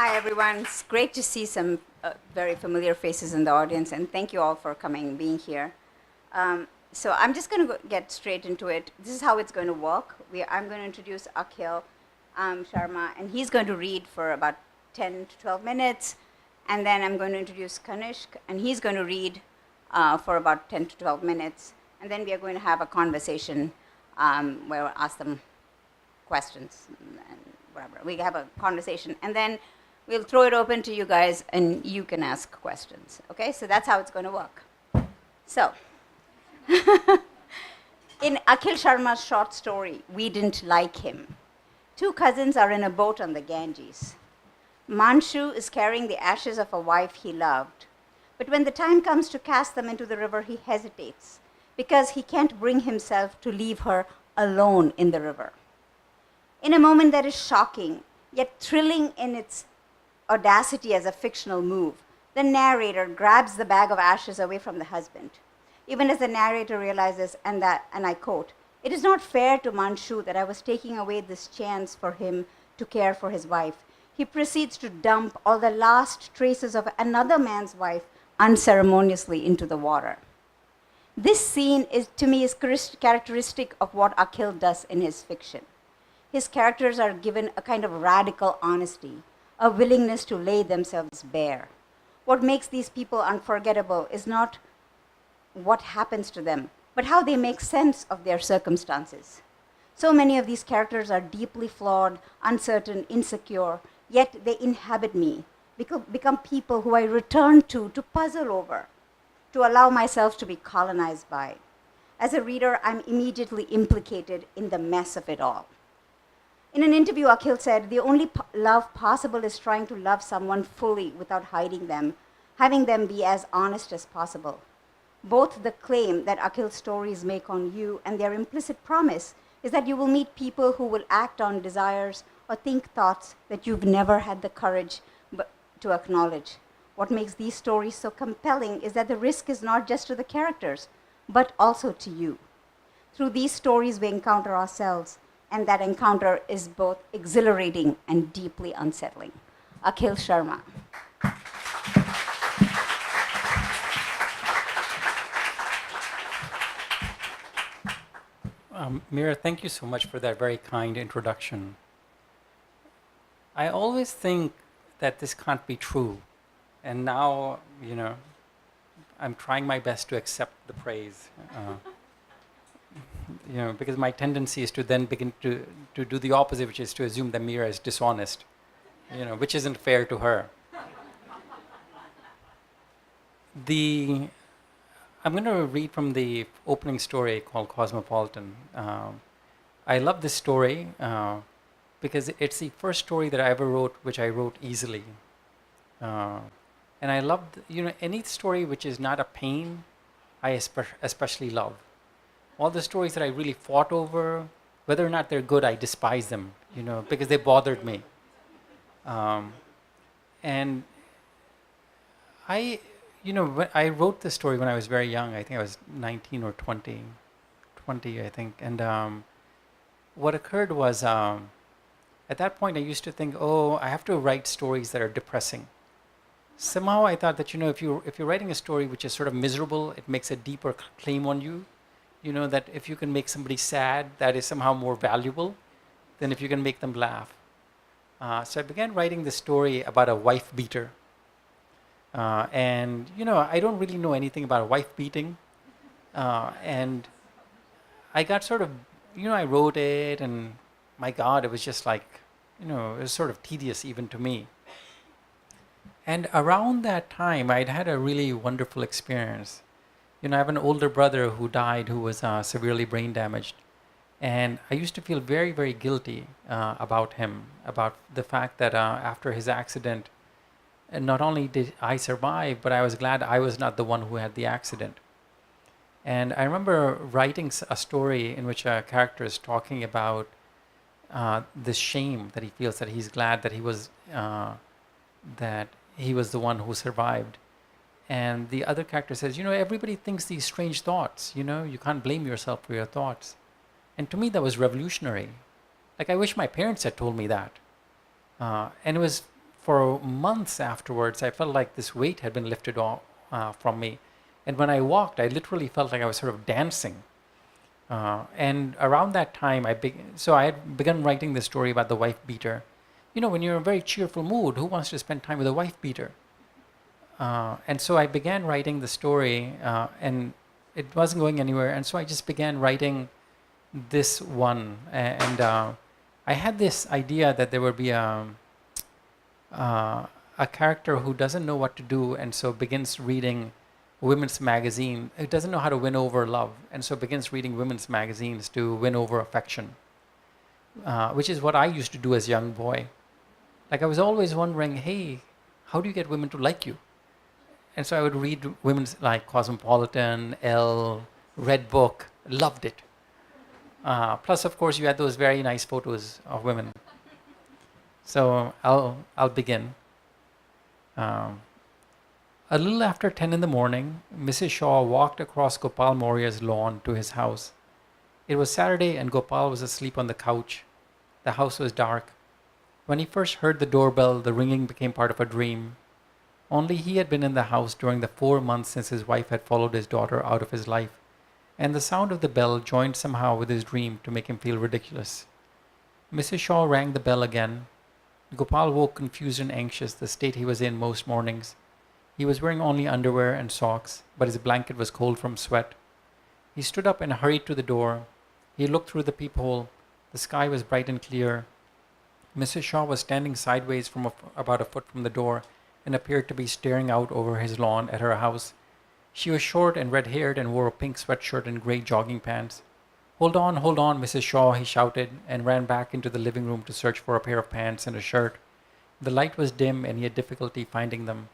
Hi, everyone. It's great to see some very familiar faces in the audience, and thank you all for coming and being here. So I'm just going to get straight into it. This is how it's going to work. I'm going to introduce Akhil Sharma, and he's going to read for about 10 to 12 minutes, and then I'm going to introduce Kanishk, and he's going to read for about 10 to 12 minutes, and then we are going to have a conversation where we'll ask them questions and whatever. We have a conversation, and then we'll throw it open to you guys, and you can ask questions. Okay, so that's how it's going to work. So, in Akhil Sharma's short story, We Didn't Like Him, two cousins are in a boat on the Ganges. Manshu is carrying the ashes of a wife he loved, but when the time comes to cast them into the river, he hesitates because he can't bring himself to leave her alone in the river. In a moment that is shocking, yet thrilling in its audacity as a fictional move, the narrator grabs the bag of ashes away from the husband. Even as the narrator realizes, and I quote, "It is not fair to Manshu that I was taking away this chance for him to care for his wife," he proceeds to dump all the last traces of another man's wife unceremoniously into the water. This scene, to me, is characteristic of what Akhil does in his fiction. His characters are given a kind of radical honesty, a willingness to lay themselves bare. What makes these people unforgettable is not what happens to them, but how they make sense of their circumstances. So many of these characters are deeply flawed, uncertain, insecure, yet they inhabit me, become people who I return to puzzle over, to allow myself to be colonized by. As a reader, I'm immediately implicated in the mess of it all. In an interview, Akhil said, "The only love possible is trying to love someone fully without hiding them, having them be as honest as possible." Both the claim that Akhil's stories make on you and their implicit promise is that you will meet people who will act on desires or think thoughts that you've never had the courage to acknowledge. What makes these stories so compelling is that the risk is not just to the characters, but also to you. Through these stories, we encounter ourselves, and that encounter is both exhilarating and deeply unsettling. Akhil Sharma. Meera, thank you so much for that very kind introduction. I always think that this can't be true. And now, I'm trying my best to accept the praise. Because my tendency is to then begin to do the opposite, which is to assume that Meera is dishonest, which isn't fair to her. I'm going to read from the opening story called Cosmopolitan. I love this story because it's the first story that I ever wrote, which I wrote easily. And I love, any story which is not a pain, I especially love. All the stories that I really fought over, whether or not they're good, I despise them, because they bothered me. And when I wrote this story when I was very young. I think I was 19 or 20, I think. And what occurred was, at that point, I used to think, I have to write stories that are depressing. Somehow I thought that, if you're writing a story which is sort of miserable, it makes a deeper claim on you. That if you can make somebody sad, that is somehow more valuable than if you can make them laugh. So I began writing this story about a wife beater. And I don't really know anything about wife beating. And I got sort of, I wrote it, and my God, it was just like, it was sort of tedious even to me. And around that time, I'd had a really wonderful experience. I have an older brother who died, who was severely brain damaged. And I used to feel very, very guilty about him, about the fact that after his accident, and not only did I survive, but I was glad I was not the one who had the accident. And I remember writing a story in which a character is talking about this shame that he feels, that he's glad that he was the one who survived. And the other character says, everybody thinks these strange thoughts, you can't blame yourself for your thoughts. And to me, that was revolutionary. Like, I wish my parents had told me that. And it was for months afterwards, I felt like this weight had been lifted off from me. And when I walked, I literally felt like I was sort of dancing. And around that time, so I had begun writing this story about the wife beater. You know, when you're in a very cheerful mood, who wants to spend time with a wife beater? And so I began writing the story, and it wasn't going anywhere. And so I just began writing this one. And I had this idea that there would be a character who doesn't know what to do, and so begins reading women's magazine. It doesn't know how to win over love, and so begins reading women's magazines to win over affection, which is what I used to do as a young boy. Like I was always wondering, hey, how do you get women to like you? And so I would read women's like Cosmopolitan, Elle, Red Book, loved it. Plus, of course, you had those very nice photos of women. So I'll begin. A little after 10 in the morning, Mrs. Shaw walked across Gopal Maurya's lawn to his house. It was Saturday and Gopal was asleep on the couch. The house was dark. When he first heard the doorbell, the ringing became part of a dream. Only he had been in the house during the 4 months since his wife had followed his daughter out of his life, and the sound of the bell joined somehow with his dream to make him feel ridiculous. Mrs. Shaw rang the bell again. Gopal woke confused and anxious, the state he was in most mornings. He was wearing only underwear and socks, but his blanket was cold from sweat. He stood up and hurried to the door. He looked through the peephole. The sky was bright and clear. Mrs. Shaw was standing sideways from about a foot from the door and appeared to be staring out over his lawn at her house. She was short and red-haired and wore a pink sweatshirt and grey jogging pants. Hold on, Mrs. Shaw, he shouted, and ran back into the living room to search for a pair of pants and a shirt. The light was dim and he had difficulty finding them.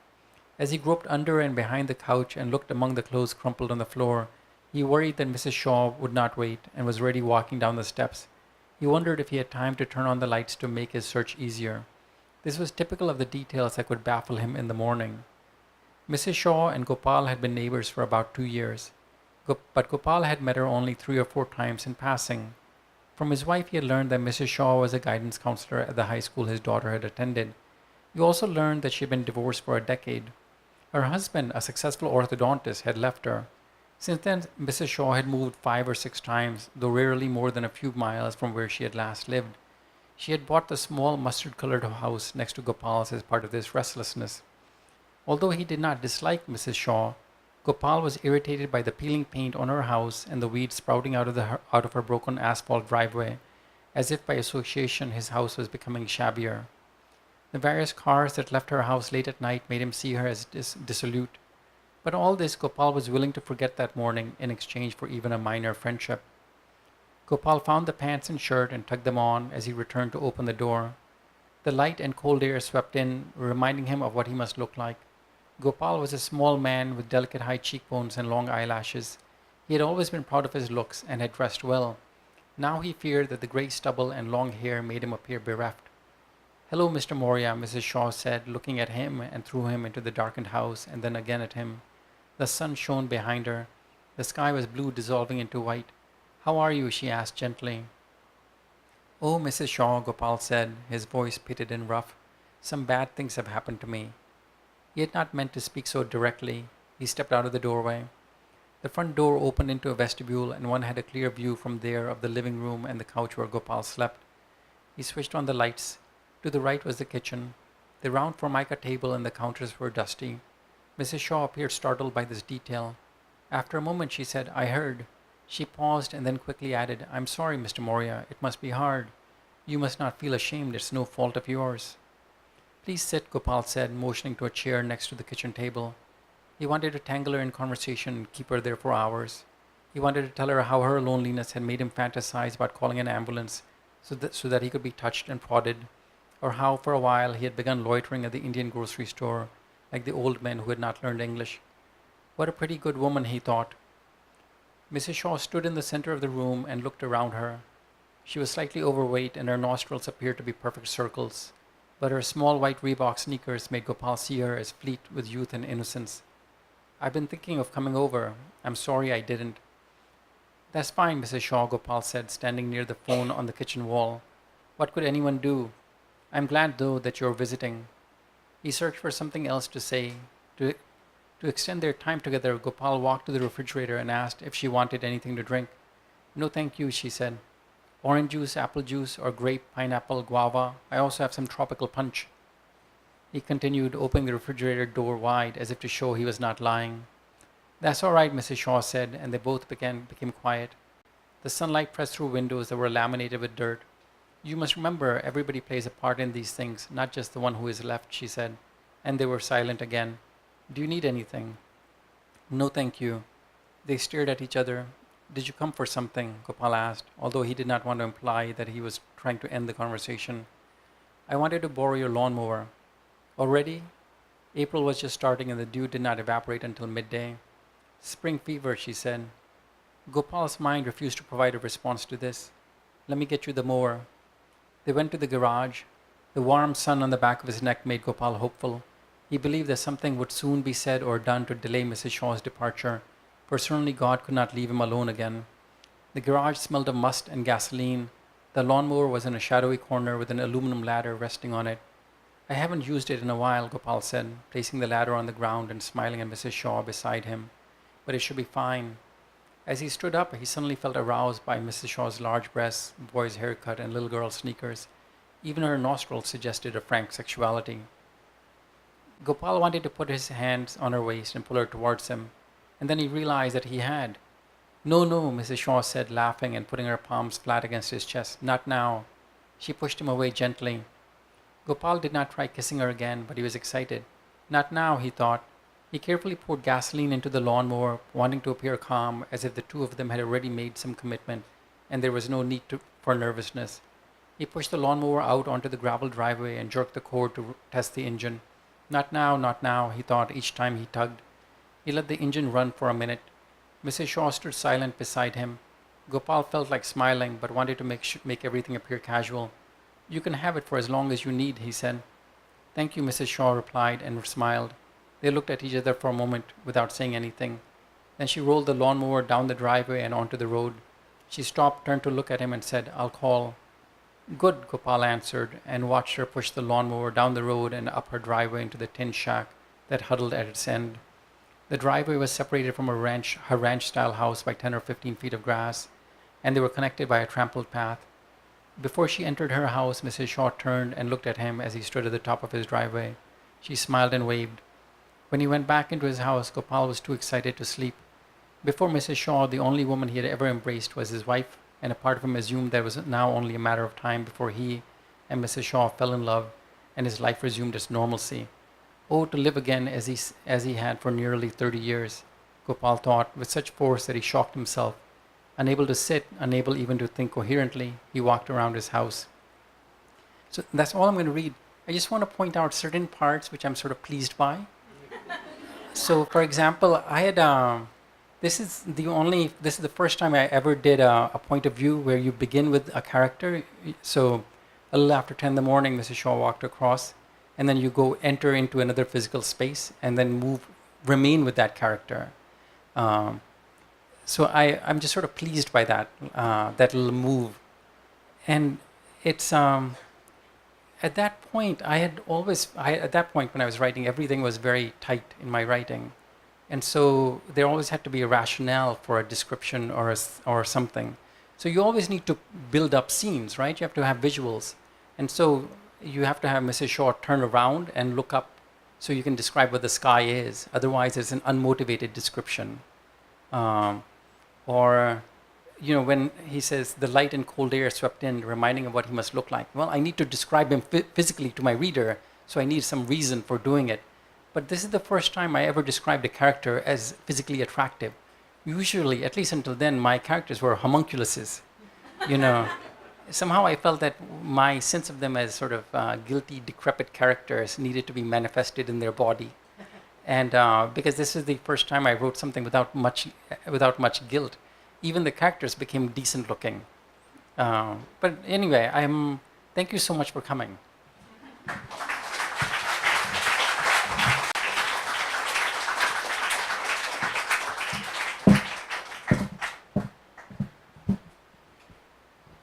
As he groped under and behind the couch and looked among the clothes crumpled on the floor, he worried that Mrs. Shaw would not wait and was already walking down the steps. He wondered if he had time to turn on the lights to make his search easier. This was typical of the details that would baffle him in the morning. Mrs. Shaw and Gopal had been neighbors for about 2 years, but Gopal had met her only 3 or 4 times in passing. From his wife he had learned that Mrs. Shaw was a guidance counselor at the high school his daughter had attended. He also learned that she had been divorced for a decade. Her husband, a successful orthodontist, had left her. Since then, Mrs. Shaw had moved 5 or 6 times, though rarely more than a few miles from where she had last lived. She had bought the small mustard-colored house next to Gopal's as part of this restlessness. Although he did not dislike Mrs. Shaw, Gopal was irritated by the peeling paint on her house and the weeds sprouting out of her broken asphalt driveway, as if by association his house was becoming shabbier. The various cars that left her house late at night made him see her as dissolute. But all this Gopal was willing to forget that morning in exchange for even a minor friendship. Gopal found the pants and shirt and tugged them on as he returned to open the door. The light and cold air swept in, reminding him of what he must look like. Gopal was a small man with delicate high cheekbones and long eyelashes. He had always been proud of his looks and had dressed well. Now he feared that the grey stubble and long hair made him appear bereft. "Hello, Mr. Maurya," Mrs. Shaw said, looking at him and through him into the darkened house and then again at him. The sun shone behind her. The sky was blue dissolving into white. "How are you?" she asked gently. "Oh, Mrs. Shaw," Gopal said, his voice pitted and rough. "Some bad things have happened to me." He had not meant to speak so directly. He stepped out of the doorway. The front door opened into a vestibule and one had a clear view from there of the living room and the couch where Gopal slept. He switched on the lights. To the right was the kitchen. The round formica table and the counters were dusty. Mrs. Shaw appeared startled by this detail. After a moment she said, "I heard." She paused and then quickly added, "I'm sorry, Mr. Maurya. It must be hard. You must not feel ashamed. It's no fault of yours." "Please sit," Gopal said, motioning to a chair next to the kitchen table. He wanted to tangle her in conversation and keep her there for hours. He wanted to tell her how her loneliness had made him fantasize about calling an ambulance so that he could be touched and prodded, or how for a while he had begun loitering at the Indian grocery store, like the old men who had not learned English. What a pretty good woman, he thought. Mrs. Shaw stood in the center of the room and looked around her. She was slightly overweight and her nostrils appeared to be perfect circles, but her small white Reebok sneakers made Gopal see her as fleet with youth and innocence. "I've been thinking of coming over. I'm sorry I didn't." "That's fine, Mrs. Shaw," Gopal said, standing near the phone on the kitchen wall. "What could anyone do? I'm glad, though, that you're visiting." He searched for something else to say. To, to extend their time together, Gopal walked to the refrigerator and asked if she wanted anything to drink. No, thank you, she said. Orange juice, apple juice, or grape, pineapple, guava. I also have some tropical punch. He continued, opening the refrigerator door wide as if to show he was not lying. That's all right, Mrs. Shaw said, and they both became quiet. The sunlight pressed through windows that were laminated with dirt. You must remember, everybody plays a part in these things, not just the one who is left, she said, and they were silent again. Do you need anything? No, thank you. They stared at each other. Did you come for something? Gopal asked, although he did not want to imply that he was trying to end the conversation. I wanted to borrow your lawnmower. Already? April was just starting and the dew did not evaporate until midday. Spring fever, she said. Gopal's mind refused to provide a response to this. Let me get you the mower. They went to the garage. The warm sun on the back of his neck made Gopal hopeful. He believed that something would soon be said or done to delay Mrs. Shaw's departure, for certainly God could not leave him alone again. The garage smelled of must and gasoline. The lawnmower was in a shadowy corner with an aluminum ladder resting on it. I haven't used it in a while, Gopal said, placing the ladder on the ground and smiling at Mrs. Shaw beside him. But it should be fine. As he stood up, he suddenly felt aroused by Mrs. Shaw's large breasts, boy's haircut, and little girl's sneakers. Even her nostrils suggested a frank sexuality. Gopal wanted to put his hands on her waist and pull her towards him, and then he realized that he had. No, no, Mrs. Shaw said, laughing and putting her palms flat against his chest. Not now. She pushed him away gently. Gopal did not try kissing her again, but he was excited. Not now, he thought. He carefully poured gasoline into the lawnmower, wanting to appear calm, as if the two of them had already made some commitment, and there was no need for nervousness. He pushed the lawnmower out onto the gravel driveway and jerked the cord to test the engine. Not now, he thought each time he tugged. He let the engine run for a minute. Mrs. Shaw stood silent beside him. Gopal felt like smiling, but wanted to make everything appear casual. You can have it for as long as you need, he said. Thank you, Mrs. Shaw replied and smiled. They looked at each other for a moment without saying anything. Then she rolled the lawnmower down the driveway and onto the road. She stopped, turned to look at him and said, I'll call. Good, Gopal answered, and watched her push the lawnmower down the road and up her driveway into the tin shack that huddled at its end. The driveway was separated from her ranch-style house by 10 or 15 feet of grass, and they were connected by a trampled path. Before she entered her house, Mrs. Shaw turned and looked at him as he stood at the top of his driveway. She smiled and waved. When he went back into his house, Gopal was too excited to sleep. Before Mrs. Shaw, the only woman he had ever embraced was his wife, and a part of him assumed that it was now only a matter of time before he and Mrs. Shaw fell in love, and his life resumed its normalcy. Oh, to live again as he had for nearly 30 years, Gopal thought, with such force that he shocked himself. Unable to sit, unable even to think coherently, he walked around his house. So that's all I'm going to read. I just want to point out certain parts which I'm sort of pleased by. So, for example, I had, this is the first time I ever did a point of view where you begin with a character. So, a little after 10 in the morning, Mrs. Shaw walked across, and then you go enter into another physical space, and then remain with that character. So I'm just sort of pleased by that little move, and it's at that point at that point when I was writing, everything was very tight in my writing, and so there always had to be a rationale for a description or something. So you always need to build up scenes, right? You have to have visuals, and so you have to have Mrs. Shaw turn around and look up so you can describe what the sky is. Otherwise, it's an unmotivated description. Or, when he says the light and cold air swept in, reminding him what he must look like. Well, I need to describe him physically to my reader, so I need some reason for doing it. But this is the first time I ever described a character as physically attractive. Usually, at least until then, my characters were homunculuses. Somehow I felt that my sense of them as sort of guilty, decrepit characters needed to be manifested in their body. And because this is the first time I wrote something without much guilt, even the characters became decent looking. But anyway, thank you so much for coming.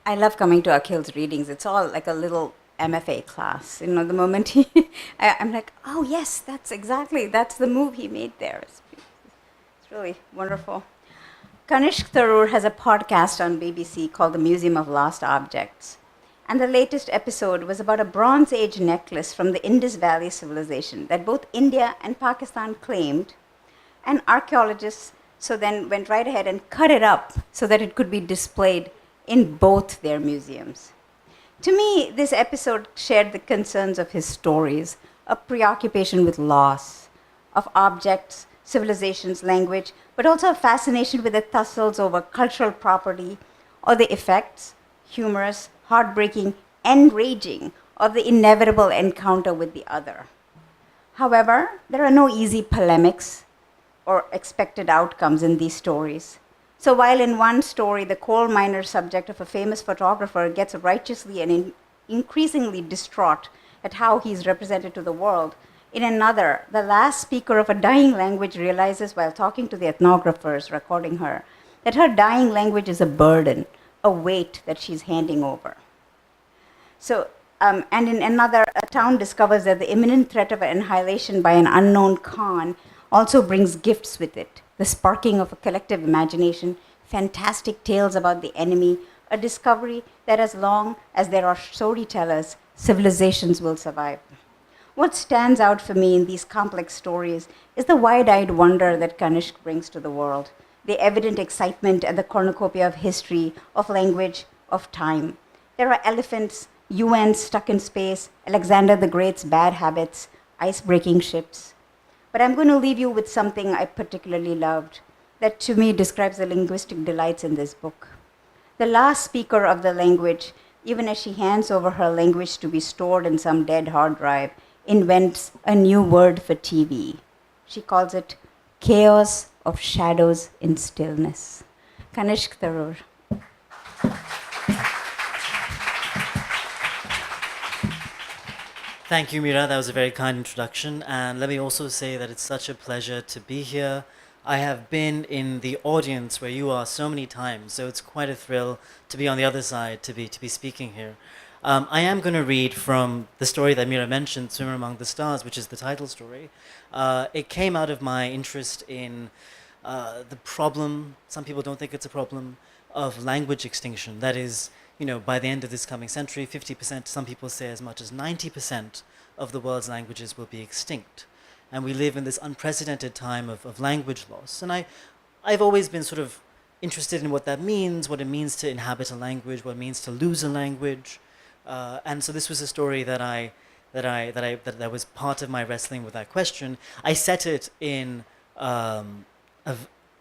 I love coming to Akhil's readings. It's all like a little MFA class. You know, the moment I'm like, oh yes, that's the move he made there. It's really wonderful. Kanishk Tharoor has a podcast on BBC called The Museum of Lost Objects. And the latest episode was about a Bronze Age necklace from the Indus Valley civilization that both India and Pakistan claimed, and archaeologists so then went right ahead and cut it up so that it could be displayed in both their museums. To me, this episode shared the concerns of his stories, a preoccupation with loss, of objects, civilizations, language, but also a fascination with the tussles over cultural property or the effects, humorous, heartbreaking, enraging, of the inevitable encounter with the other. However, there are no easy polemics or expected outcomes in these stories. So while in one story, the coal miner subject of a famous photographer gets righteously and increasingly distraught at how he's represented to the world, in another, the last speaker of a dying language realizes while talking to the ethnographers recording her that her dying language is a burden, a weight that she's handing over. So, and in another, a town discovers that the imminent threat of annihilation by an unknown Khan also brings gifts with it, the sparking of a collective imagination, fantastic tales about the enemy, a discovery that as long as there are storytellers, civilizations will survive. What stands out for me in these complex stories is the wide-eyed wonder that Kanishk brings to the world, the evident excitement at the cornucopia of history, of language, of time. There are elephants, UN stuck in space, Alexander the Great's bad habits, ice-breaking ships. But I'm going to leave you with something I particularly loved that to me describes the linguistic delights in this book. The last speaker of the language, even as she hands over her language to be stored in some dead hard drive, invents a new word for TV. She calls it chaos of shadows in stillness. Kanishk Tharoor. Thank you, Meera. That was a very kind introduction. And let me also say that it's such a pleasure to be here. I have been in the audience where you are so many times, so it's quite a thrill to be on the other side, to be speaking here. I am going to read from the story that Meera mentioned, Swimmer Among the Stars, which is the title story. It came out of my interest in the problem, some people don't think it's a problem, of language extinction. That is, you know, by the end of this coming century, 50%, some people say as much as 90% of the world's languages will be extinct. And we live in this unprecedented time of language loss. And I've always been sort of interested in what that means, what it means to inhabit a language, what it means to lose a language. And so this was a story that was part of my wrestling with that question. I set it in a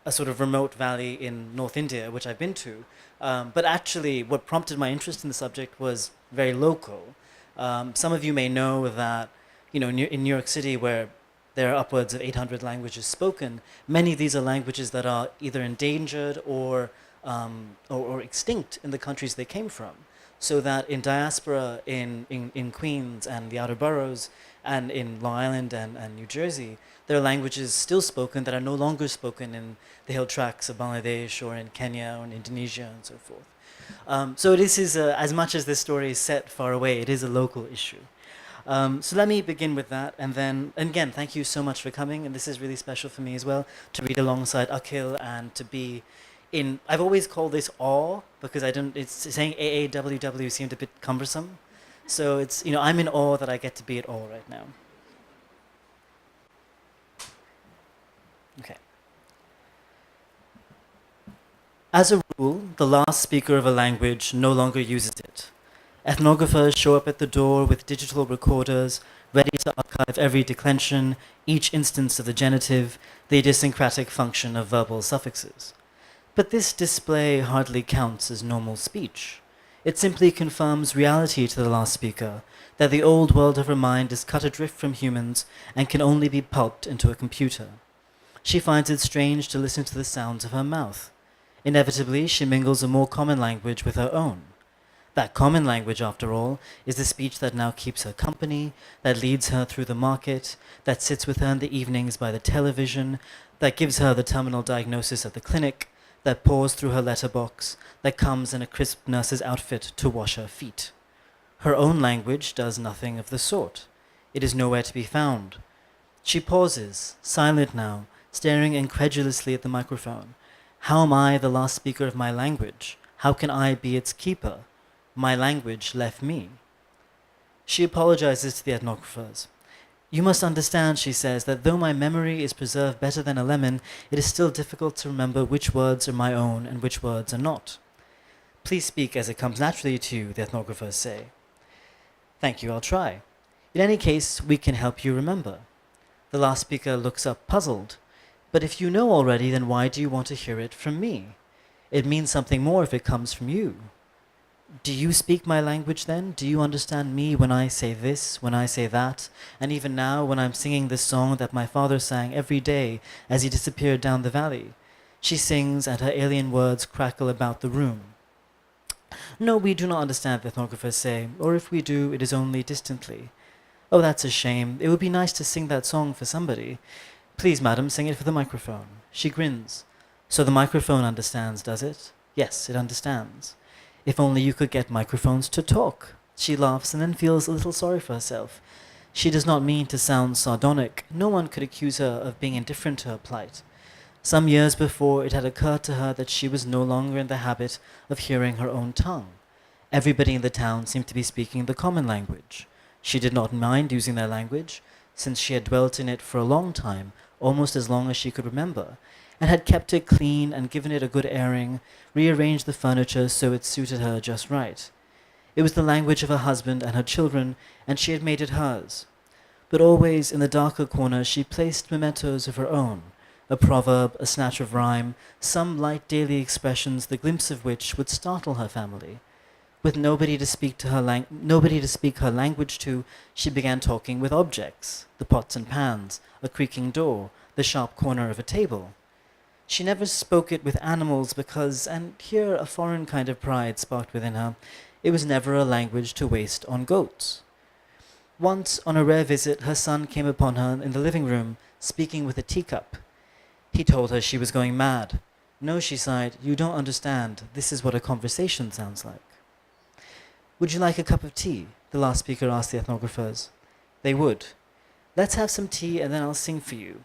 sort of remote valley in North India, which I've been to. But actually, what prompted my interest in the subject was very local. Some of you may know that, you know, in New York City, where there are upwards of 800 languages spoken, many of these are languages that are either endangered or extinct in the countries they came from. So that in diaspora in Queens and the outer boroughs and in Long Island and New Jersey, there are languages still spoken that are no longer spoken in the hill tracts of Bangladesh or in Kenya or in Indonesia and so forth. So this is, as much as this story is set far away, it is a local issue. So let me begin with that, and then, and again, thank you so much for coming, and this is really special for me as well, to read alongside Akhil and to be in, I've always called this awe, because it's saying AAWW seemed a bit cumbersome. So it's, you know, I'm in awe that I get to be at all right now. Okay. As a rule, the last speaker of a language no longer uses it. Ethnographers show up at the door with digital recorders, ready to archive every declension, each instance of the genitive, the idiosyncratic function of verbal suffixes. But this display hardly counts as normal speech. It simply confirms reality to the last speaker, that the old world of her mind is cut adrift from humans and can only be pulped into a computer. She finds it strange to listen to the sounds of her mouth. Inevitably, she mingles a more common language with her own. That common language, after all, is the speech that now keeps her company, that leads her through the market, that sits with her in the evenings by the television, that gives her the terminal diagnosis at the clinic, that pours through her letterbox, that comes in a crisp nurse's outfit to wash her feet. Her own language does nothing of the sort. It is nowhere to be found. She pauses, silent now, staring incredulously at the microphone. How am I the last speaker of my language? How can I be its keeper? My language left me. She apologizes to the ethnographers. You must understand, she says, that though my memory is preserved better than a lemon, it is still difficult to remember which words are my own and which words are not. Please speak as it comes naturally to you, the ethnographers say. Thank you, I'll try. In any case, we can help you remember. The last speaker looks up puzzled. But if you know already, then why do you want to hear it from me? It means something more if it comes from you. Do you speak my language then? Do you understand me when I say this, when I say that, and even now when I'm singing this song that my father sang every day as he disappeared down the valley? She sings, and her alien words crackle about the room. No, we do not understand, the ethnographers say, or if we do, it is only distantly. Oh, that's a shame. It would be nice to sing that song for somebody. Please, madam, sing it for the microphone. She grins. So the microphone understands, does it? Yes, it understands. If only you could get microphones to talk. She laughs and then feels a little sorry for herself. She does not mean to sound sardonic. No one could accuse her of being indifferent to her plight. Some years before, it had occurred to her that she was no longer in the habit of hearing her own tongue. Everybody in the town seemed to be speaking the common language. She did not mind using their language, since she had dwelt in it for a long time, almost as long as she could remember, and had kept it clean and given it a good airing, rearranged the furniture so it suited her just right. It was the language of her husband and her children, and she had made it hers. But always in the darker corner she placed mementos of her own, a proverb, a snatch of rhyme, some light daily expressions, the glimpse of which would startle her family. With nobody to speak her language to, she began talking with objects, the pots and pans, a creaking door, the sharp corner of a table. She never spoke it with animals because, and here a foreign kind of pride sparked within her, it was never a language to waste on goats. Once, on a rare visit, her son came upon her in the living room, speaking with a teacup. He told her she was going mad. No, she sighed, you don't understand. This is what a conversation sounds like. Would you like a cup of tea? The last speaker asked the ethnographers. They would. Let's have some tea and then I'll sing for you.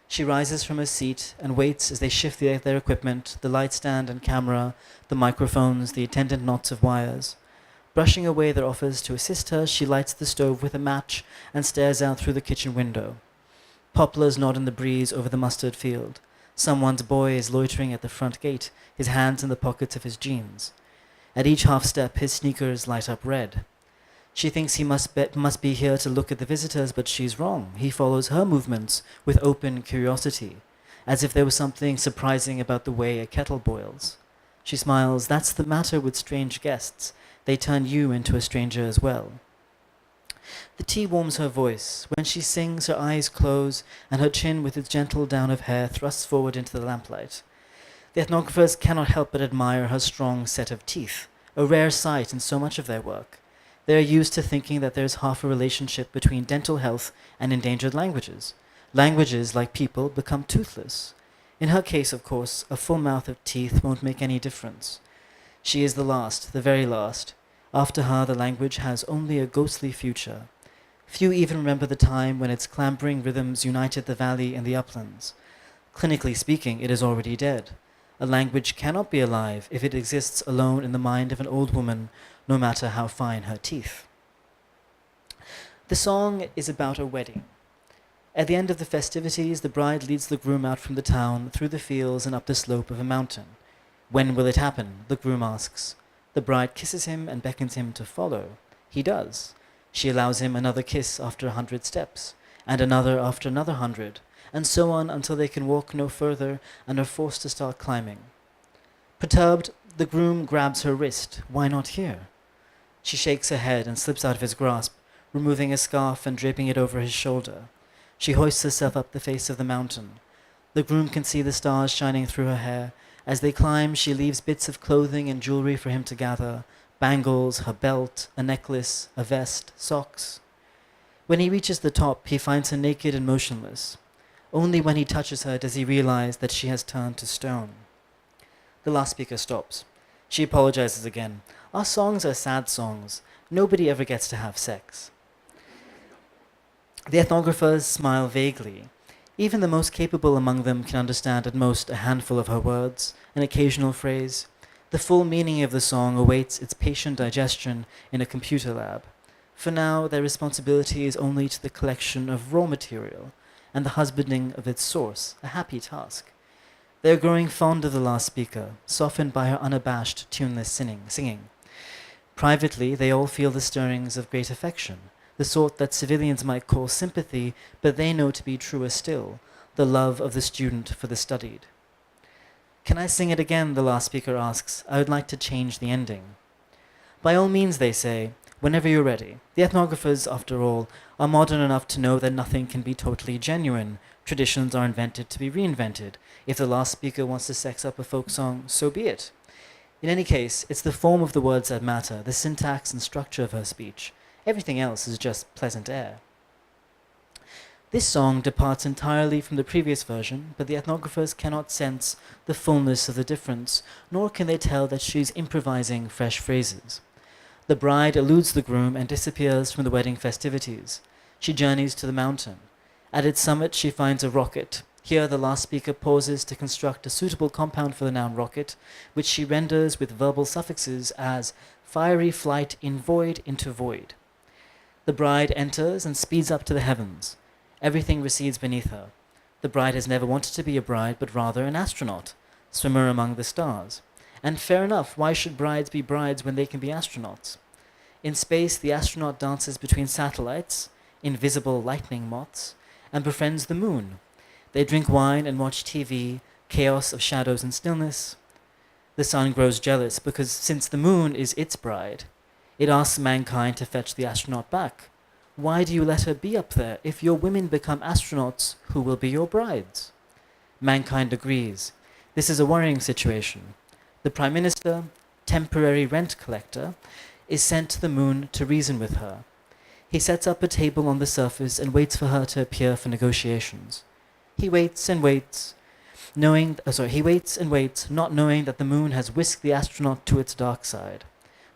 She rises from her seat and waits as they shift their equipment, the light stand and camera, the microphones, the attendant knots of wires. Brushing away their offers to assist her, she lights the stove with a match and stares out through the kitchen window. Poplars nod in the breeze over the mustard field. Someone's boy is loitering at the front gate, his hands in the pockets of his jeans. At each half step, his sneakers light up red. She thinks he must be here to look at the visitors, but she's wrong. He follows her movements with open curiosity, as if there was something surprising about the way a kettle boils. She smiles. That's the matter with strange guests. They turn you into a stranger as well. The tea warms her voice. When she sings, her eyes close, and her chin with its gentle down of hair thrusts forward into the lamplight. The ethnographers cannot help but admire her strong set of teeth, a rare sight in so much of their work. They are used to thinking that there is half a relationship between dental health and endangered languages. Languages, like people, become toothless. In her case, of course, a full mouth of teeth won't make any difference. She is the last, the very last. After her, the language has only a ghostly future. Few even remember the time when its clambering rhythms united the valley and the uplands. Clinically speaking, it is already dead. A language cannot be alive if it exists alone in the mind of an old woman, no matter how fine her teeth. The song is about a wedding. At the end of the festivities, the bride leads the groom out from the town, through the fields and up the slope of a mountain. When will it happen? The groom asks. The bride kisses him and beckons him to follow. He does. She allows him another kiss after 100 steps, and another after another 100, and so on until they can walk no further and are forced to start climbing. Perturbed, the groom grabs her wrist. Why not here? She shakes her head and slips out of his grasp, removing a scarf and draping it over his shoulder. She hoists herself up the face of the mountain. The groom can see the stars shining through her hair. As they climb, she leaves bits of clothing and jewelry for him to gather, bangles, her belt, a necklace, a vest, socks. When he reaches the top, he finds her naked and motionless. Only when he touches her does he realize that she has turned to stone. The last speaker stops. She apologizes again. Our songs are sad songs. Nobody ever gets to have sex. The ethnographers smile vaguely. Even the most capable among them can understand at most a handful of her words, an occasional phrase. The full meaning of the song awaits its patient digestion in a computer lab. For now, their responsibility is only to the collection of raw material and the husbanding of its source, a happy task. They are growing fond of the last speaker, softened by her unabashed, tuneless singing. Privately, they all feel the stirrings of great affection, the sort that civilians might call sympathy, but they know to be truer still, the love of the student for the studied. "Can I sing it again?" the last speaker asks. "I would like to change the ending." "By all means," they say, "whenever you're ready." The ethnographers, after all, are modern enough to know that nothing can be totally genuine. Traditions are invented to be reinvented. If the last speaker wants to sex up a folk song, so be it. In any case, it's the form of the words that matter, the syntax and structure of her speech. Everything else is just pleasant air. This song departs entirely from the previous version, but the ethnographers cannot sense the fullness of the difference, nor can they tell that she's improvising fresh phrases. The bride eludes the groom and disappears from the wedding festivities. She journeys to the mountain. At its summit, she finds a rocket. Here, the last speaker pauses to construct a suitable compound for the noun rocket, which she renders with verbal suffixes as fiery flight in void into void. The bride enters and speeds up to the heavens. Everything recedes beneath her. The bride has never wanted to be a bride, but rather an astronaut, swimmer among the stars. And fair enough, why should brides be brides when they can be astronauts? In space, the astronaut dances between satellites, invisible lightning moths, and befriends the moon. They drink wine and watch TV, chaos of shadows and stillness. The sun grows jealous because since the moon is its bride, it asks mankind to fetch the astronaut back. Why do you let her be up there? If your women become astronauts, who will be your brides? Mankind agrees. This is a worrying situation. The Prime Minister, temporary rent collector, is sent to the moon to reason with her. He sets up a table on the surface and waits for her to appear for negotiations. He waits and waits, not knowing that the moon has whisked the astronaut to its dark side.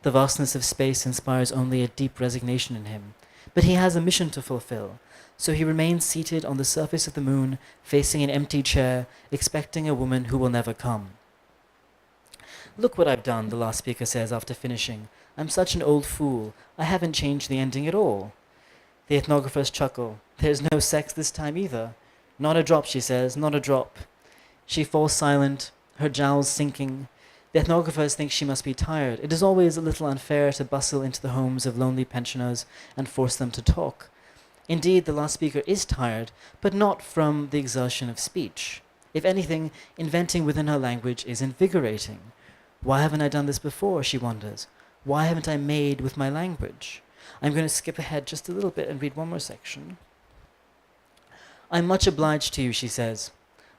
The vastness of space inspires only a deep resignation in him. But he has a mission to fulfill, so he remains seated on the surface of the moon, facing an empty chair, expecting a woman who will never come. "Look what I've done," the last speaker says after finishing. "I'm such an old fool. I haven't changed the ending at all." The ethnographers chuckle. "There's no sex this time either." "Not a drop," she says, "not a drop." She falls silent, her jowls sinking. The ethnographers think she must be tired. It is always a little unfair to bustle into the homes of lonely pensioners and force them to talk. Indeed, the last speaker is tired, but not from the exertion of speech. If anything, inventing within her language is invigorating. Why haven't I done this before, she wonders. Why haven't I made with my language? I'm going to skip ahead just a little bit and read one more section. "I'm much obliged to you," she says.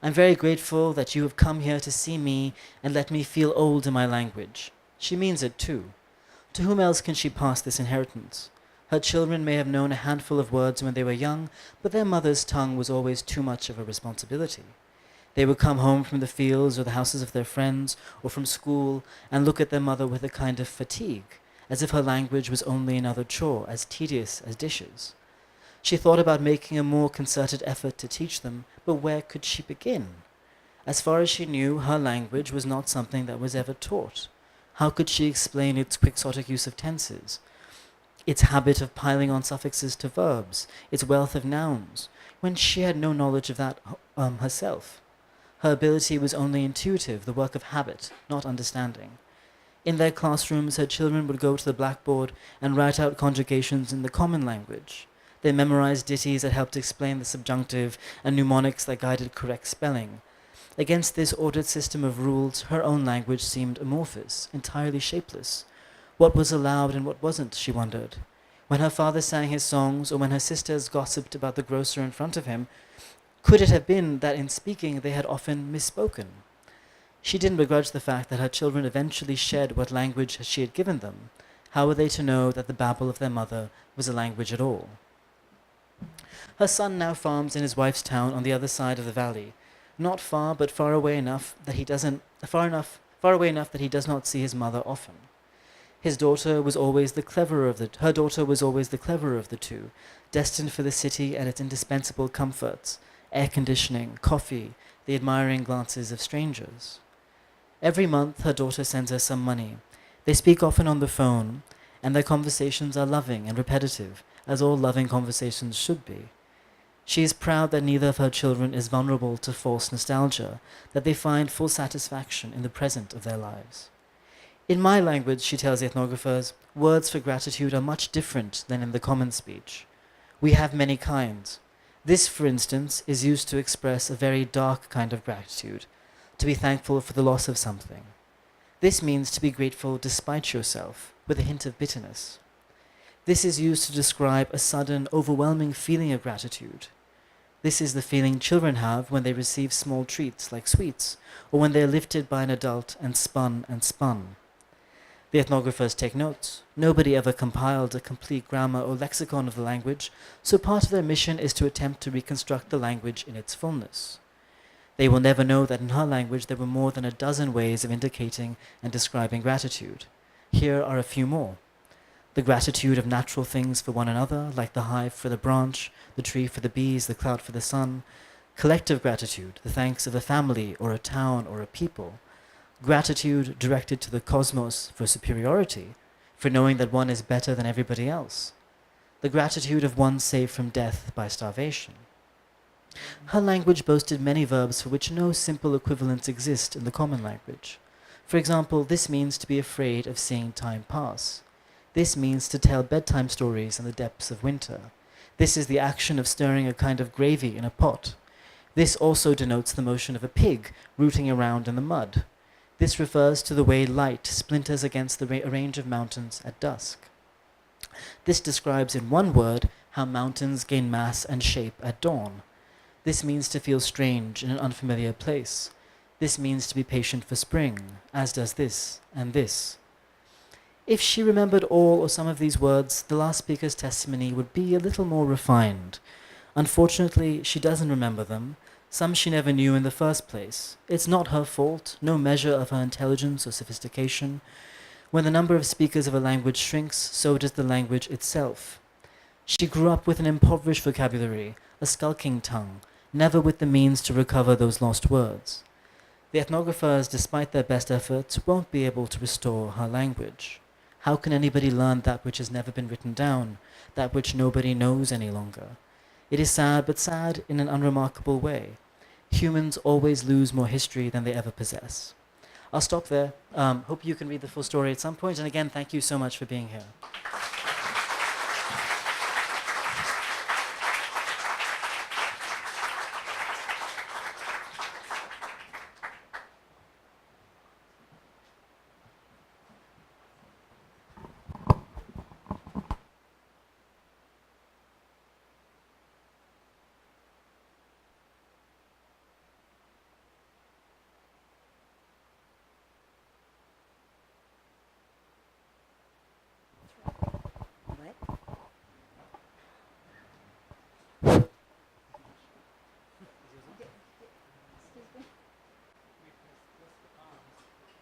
"I'm very grateful that you have come here to see me and let me feel old in my language." She means it too. To whom else can she pass this inheritance? Her children may have known a handful of words when they were young, but their mother's tongue was always too much of a responsibility. They would come home from the fields or the houses of their friends or from school and look at their mother with a kind of fatigue, as if her language was only another chore, as tedious as dishes. She thought about making a more concerted effort to teach them, but where could she begin? As far as she knew, her language was not something that was ever taught. How could she explain its quixotic use of tenses, its habit of piling on suffixes to verbs, its wealth of nouns, when she had no knowledge of that herself? Her ability was only intuitive, the work of habit, not understanding. In their classrooms, her children would go to the blackboard and write out conjugations in the common language. They memorized ditties that helped explain the subjunctive and mnemonics that guided correct spelling. Against this ordered system of rules, her own language seemed amorphous, entirely shapeless. What was allowed and what wasn't, she wondered. When her father sang his songs, or when her sisters gossiped about the grocer in front of him, could it have been that in speaking they had often misspoken? She didn't begrudge the fact that her children eventually shed what language she had given them. How were they to know that the babble of their mother was a language at all? Her son now farms in his wife's town on the other side of the valley, not far, but far away enough that he does not see his mother often. Her daughter was always the cleverer of the two, destined for the city and its indispensable comforts, air conditioning, coffee, the admiring glances of strangers. Every month her daughter sends her some money. They speak often on the phone, and their conversations are loving and repetitive, as all loving conversations should be. She is proud that neither of her children is vulnerable to false nostalgia, that they find full satisfaction in the present of their lives. In my language, she tells the ethnographers, words for gratitude are much different than in the common speech. We have many kinds. This, for instance, is used to express a very dark kind of gratitude, to be thankful for the loss of something. This means to be grateful despite yourself, with a hint of bitterness. This is used to describe a sudden, overwhelming feeling of gratitude. This is the feeling children have when they receive small treats like sweets, or when they are lifted by an adult and spun and spun. The ethnographers take notes. Nobody ever compiled a complete grammar or lexicon of the language, so part of their mission is to attempt to reconstruct the language in its fullness. They will never know that in her language there were more than a dozen ways of indicating and describing gratitude. Here are a few more. The gratitude of natural things for one another, like the hive for the branch, the tree for the bees, the cloud for the sun. Collective gratitude, the thanks of a family or a town or a people. Gratitude directed to the cosmos for superiority, for knowing that one is better than everybody else. The gratitude of one saved from death by starvation. Her language boasted many verbs for which no simple equivalents exist in the common language. For example, this means to be afraid of seeing time pass. This means to tell bedtime stories in the depths of winter. This is the action of stirring a kind of gravy in a pot. This also denotes the motion of a pig rooting around in the mud. This refers to the way light splinters against a range of mountains at dusk. This describes in one word how mountains gain mass and shape at dawn. This means to feel strange in an unfamiliar place. This means to be patient for spring, as does this and this. If she remembered all or some of these words, the last speaker's testimony would be a little more refined. Unfortunately, she doesn't remember them. Some she never knew in the first place. It's not her fault, no measure of her intelligence or sophistication. When the number of speakers of a language shrinks, so does the language itself. She grew up with an impoverished vocabulary, a skulking tongue, never with the means to recover those lost words. The ethnographers, despite their best efforts, won't be able to restore her language. How can anybody learn that which has never been written down, that which nobody knows any longer? It is sad, but sad in an unremarkable way. Humans always lose more history than they ever possess. I'll stop there. Hope you can read the full story at some point. And again, thank you so much for being here.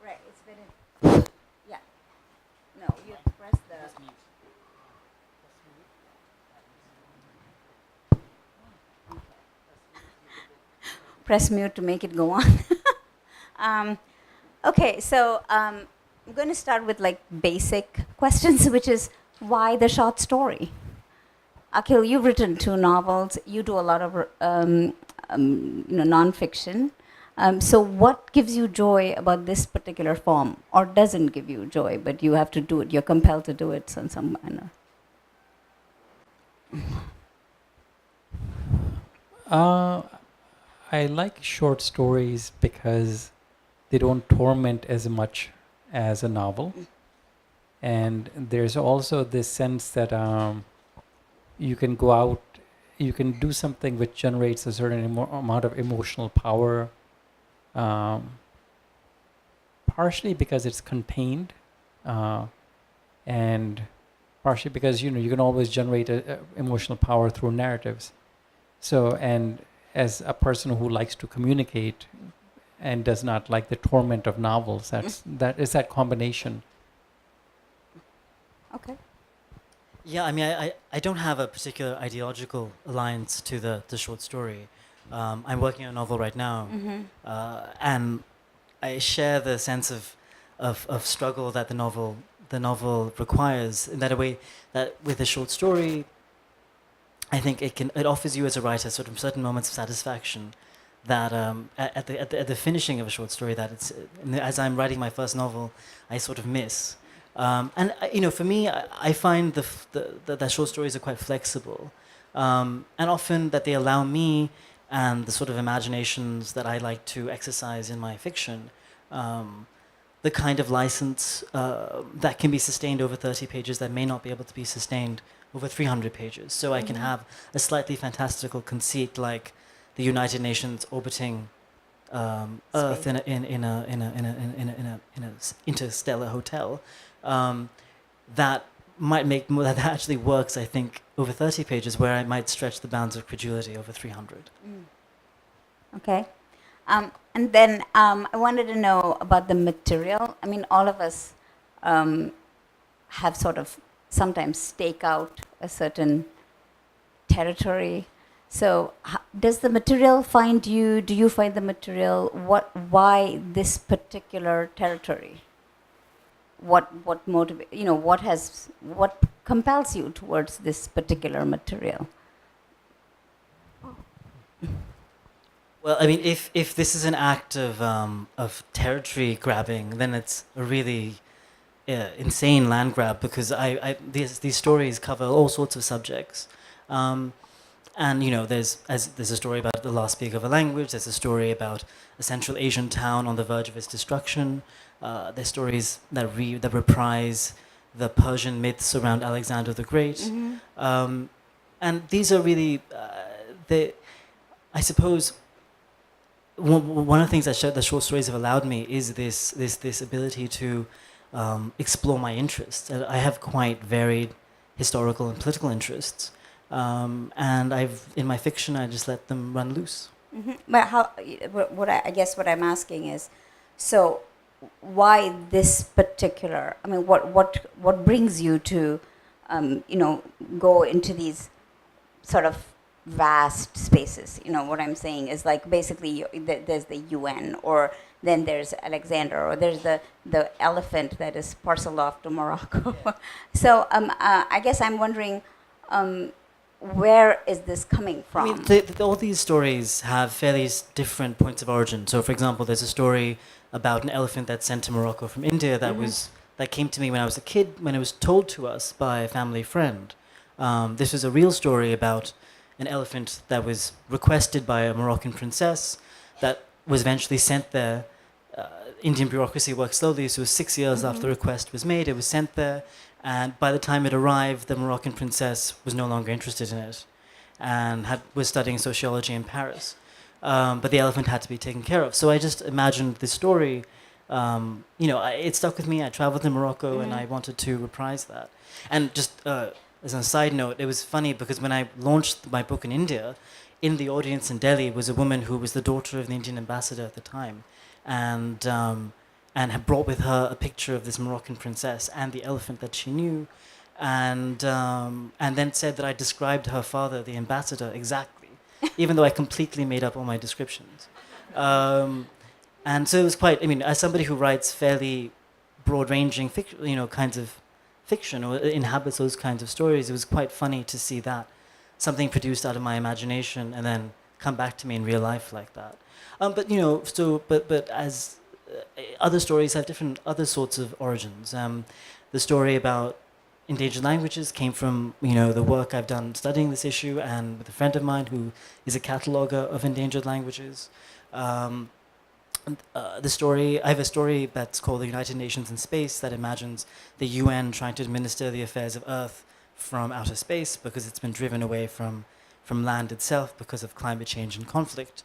Right, it's been in. Yeah. No, you press the. Press mute to make it go on. Okay, so I'm going to start with like basic questions, which is why the short story? Akhil, you've written 2 novels. You do a lot of nonfiction. So what gives you joy about this particular form, or doesn't give you joy, but you have to do it, you're compelled to do it in some manner? I like short stories because they don't torment as much as a novel. And there's also this sense that you can go out, you can do something which generates a certain amount of emotional power, partially because it's contained, and partially because you can always generate emotional power through narratives. So, and as a person who likes to communicate and does not like the torment of novels, that is that combination. Okay. Yeah, I mean, I don't have a particular ideological alliance to the short story. I'm working on a novel right now, and I share the sense of struggle that the novel requires. In that a way, that with a short story, I think it offers you as a writer sort of certain moments of satisfaction that at the finishing of a short story that as I'm writing my first novel, I sort of miss. And for me, I find that short stories are quite flexible, and often that they allow me and the sort of imaginations that I like to exercise in my fiction, the kind of license that can be sustained over 30 pages that may not be able to be sustained over 300 pages. So I can have a slightly fantastical conceit like the United Nations orbiting Earth in a interstellar hotel, that might make that actually works. I think over 30 pages, where I might stretch the bounds of credulity over 300. Okay. And then I wanted to know about the material. I mean, all of us have sort of sometimes stake out a certain territory. So does the material find you? Do you find the material? Why this particular territory? What motivate? What compels you towards this particular material? Well, I mean, if this is an act of territory grabbing, then it's a really insane land grab, because these stories cover all sorts of subjects, and there's a story about the last speaker of a language. There's a story about a Central Asian town on the verge of its destruction. There's stories that reprise the Persian myths around Alexander the Great, and these are really I suppose. One of the things that the short stories have allowed me is this ability to explore my interests. I have quite varied historical and political interests, and in my fiction I just let them run loose. But I guess what I'm asking is, so why this particular? I mean, what brings you to go into these sort of vast spaces? What I'm saying is, like, basically there's the UN, or then there's Alexander, or there's the elephant that is parceled off to Morocco. So I guess I'm wondering, where is this coming from? I mean, all these stories have fairly different points of origin. So, for example, there's a story about an elephant that's sent to Morocco from India that came to me when I was a kid, when it was told to us by a family friend. This was a real story about an elephant that was requested by a Moroccan princess that was eventually sent there. Indian bureaucracy works slowly, so 6 years after the request was made, it was sent there, and by the time it arrived, the Moroccan princess was no longer interested in it and was studying sociology in Paris. But the elephant had to be taken care of. So I just imagined this story, it stuck with me. I traveled to Morocco and I wanted to reprise that. And just as a side note, it was funny because when I launched my book in India, in the audience in Delhi was a woman who was the daughter of the Indian ambassador at the time, and had brought with her a picture of this Moroccan princess and the elephant that she knew, and then said that I described her father, the ambassador, exactly, even though I completely made up all my descriptions. And so it was quite, I mean, as somebody who writes fairly broad-ranging kinds of fiction, or inhabits those kinds of stories, it was quite funny to see that something produced out of my imagination and then come back to me in real life like that. But as other stories have different other sorts of origins. The story about endangered languages came from the work I've done studying this issue, and with a friend of mine who is a cataloger of endangered languages. I have a story that's called The United Nations in Space that imagines the UN trying to administer the affairs of Earth from outer space because it's been driven away from land itself because of climate change and conflict.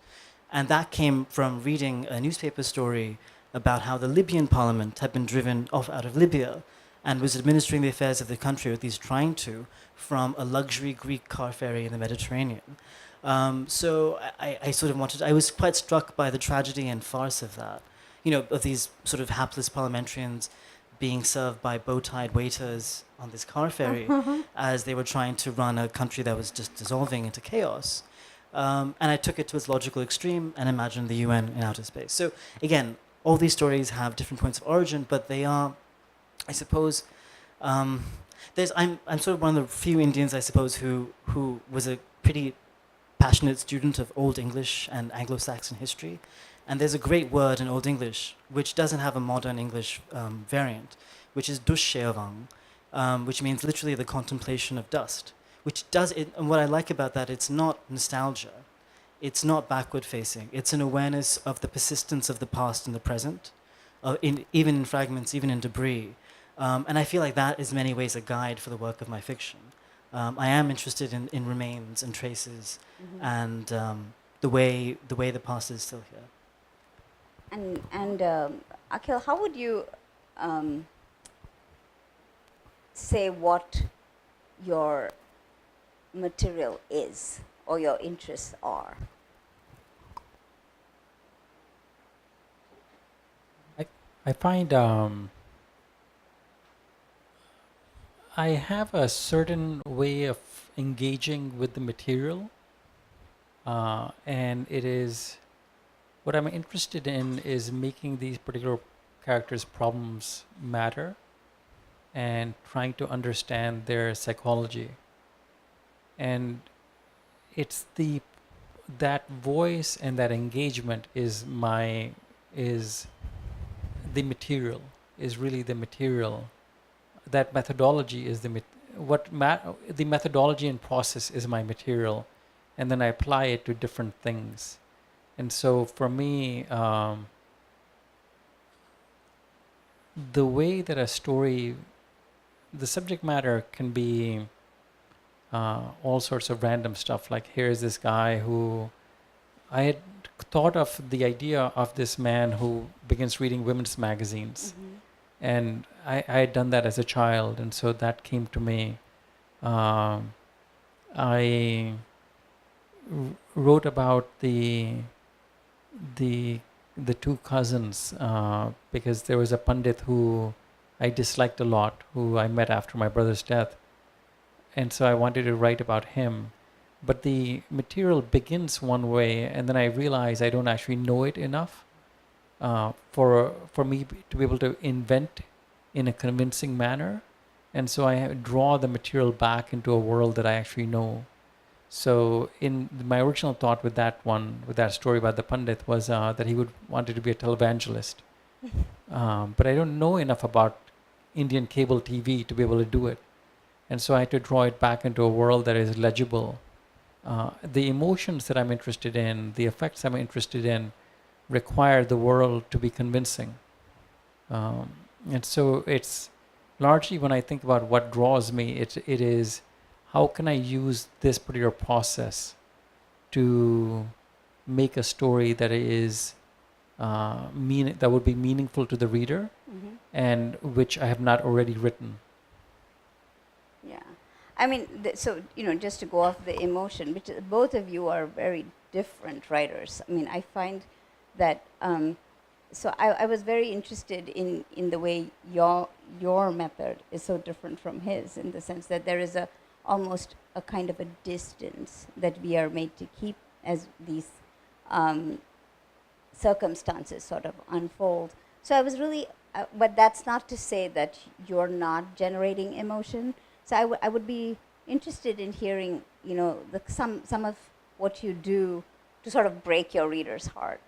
And that came from reading a newspaper story about how the Libyan parliament had been driven off out of Libya and was administering the affairs of the country, or at least trying to, from a luxury Greek car ferry in the Mediterranean. So I was quite struck by the tragedy and farce of that, of these sort of hapless parliamentarians being served by bow-tied waiters on this car ferry as they were trying to run a country that was just dissolving into chaos. And I took it to its logical extreme and imagined the UN in outer space. So again, all these stories have different points of origin, but they are, I suppose, I'm sort of one of the few Indians, I suppose, who was a pretty passionate student of Old English and Anglo-Saxon history. And there's a great word in Old English which doesn't have a modern English variant, which is dushevang, which means literally the contemplation of dust. Which does it, and what I like about that, it's not nostalgia, it's not backward facing, it's an awareness of the persistence of the past and the present, even in fragments, even in debris. And I feel like that is in many ways a guide for the work of my fiction. I am interested in remains and traces, and the way the past is still here. And Akhil, how would you say what your material is or your interests are? I find I have a certain way of engaging with the material, and it is what I'm interested in is making these particular characters' problems matter and trying to understand their psychology. And it's that voice and that engagement is the material, is really the material. That methodology is the methodology and process is my material, and then I apply it to different things. And so for me, the way that a story, the subject matter can be all sorts of random stuff. Like here's this guy who I had thought of the idea of this man who begins reading women's magazines. And I had done that as a child, and so that came to me. I wrote about the two cousins because there was a Pandit who I disliked a lot, who I met after my brother's death. And so I wanted to write about him. But the material begins one way, and then I realize I don't actually know it enough for me to be able to invent in a convincing manner. And so I draw the material back into a world that I actually know. So in my original thought with that story about the Pandit was that he wanted to be a televangelist. But I don't know enough about Indian cable TV to be able to do it. And so I had to draw it back into a world that is legible. The emotions that I'm interested in, the effects I'm interested in, require the world to be convincing. And so it's largely, when I think about what draws me, it is how can I use this particular process to make a story that is that would be meaningful to the reader, and which I have not already written. Yeah, I mean, so just to go off the emotion, which both of you are very different writers. I mean, I find that. So I was very interested in the way your method is so different from his, in the sense that there is almost a kind of a distance that we are made to keep as these circumstances sort of unfold. So I was really, but that's not to say that you're not generating emotion. So I would be interested in hearing, some of what you do to sort of break your reader's heart.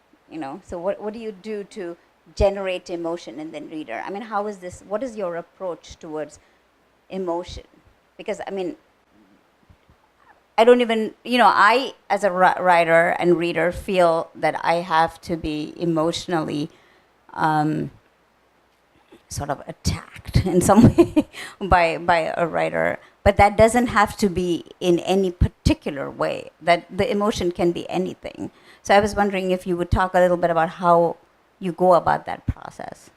So what do you do to generate emotion in the reader? I mean, what is your approach towards emotion? Because, I mean, I don't even, I, as a writer and reader, feel that I have to be emotionally sort of attacked in some way by a writer. But that doesn't have to be in any particular way. That the emotion can be anything. So I was wondering if you would talk a little bit about how you go about that process,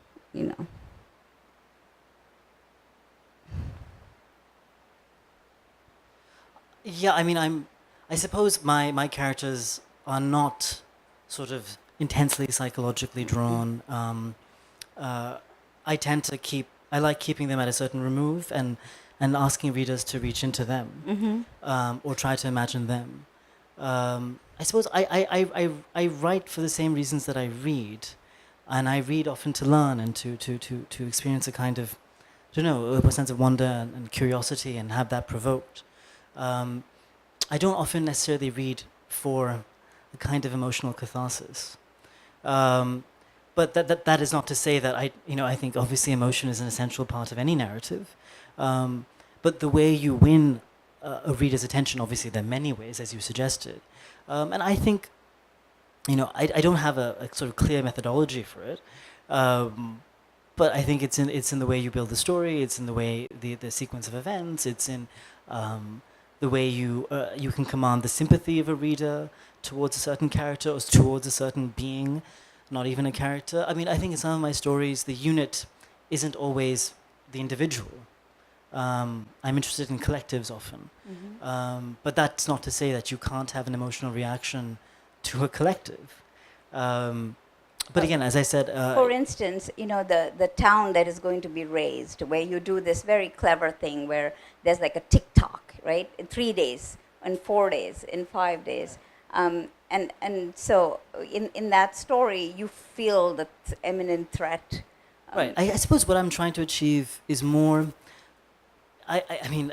Yeah, I mean, I suppose my characters are not sort of intensely psychologically drawn. I tend to keep I like keeping them at a certain remove and asking readers to reach into them or try to imagine them. I suppose I write for the same reasons that I read, and I read often to learn and to experience a kind of, I don't know, a sense of wonder and curiosity and have that provoked. I don't often necessarily read for a kind of emotional catharsis. But that is not to say that I think obviously emotion is an essential part of any narrative. But the way you win a reader's attention, obviously there are many ways, as you suggested. And I think, I don't have a sort of clear methodology for it. But I think it's in the way you build the story, it's in the way the sequence of events, it's in the way you can command the sympathy of a reader towards a certain character or towards a certain being, not even a character. I mean, I think in some of my stories, the unit isn't always the individual. I'm interested in collectives often. But that's not to say that you can't have an emotional reaction to a collective. But again, as I said... for instance, the town that is going to be raised, where you do this very clever thing where there's like a tick-tock, right? In 3 days, in 4 days, in 5 days. And so in that story, you feel the imminent threat. Right. I suppose what I'm trying to achieve is more... I mean,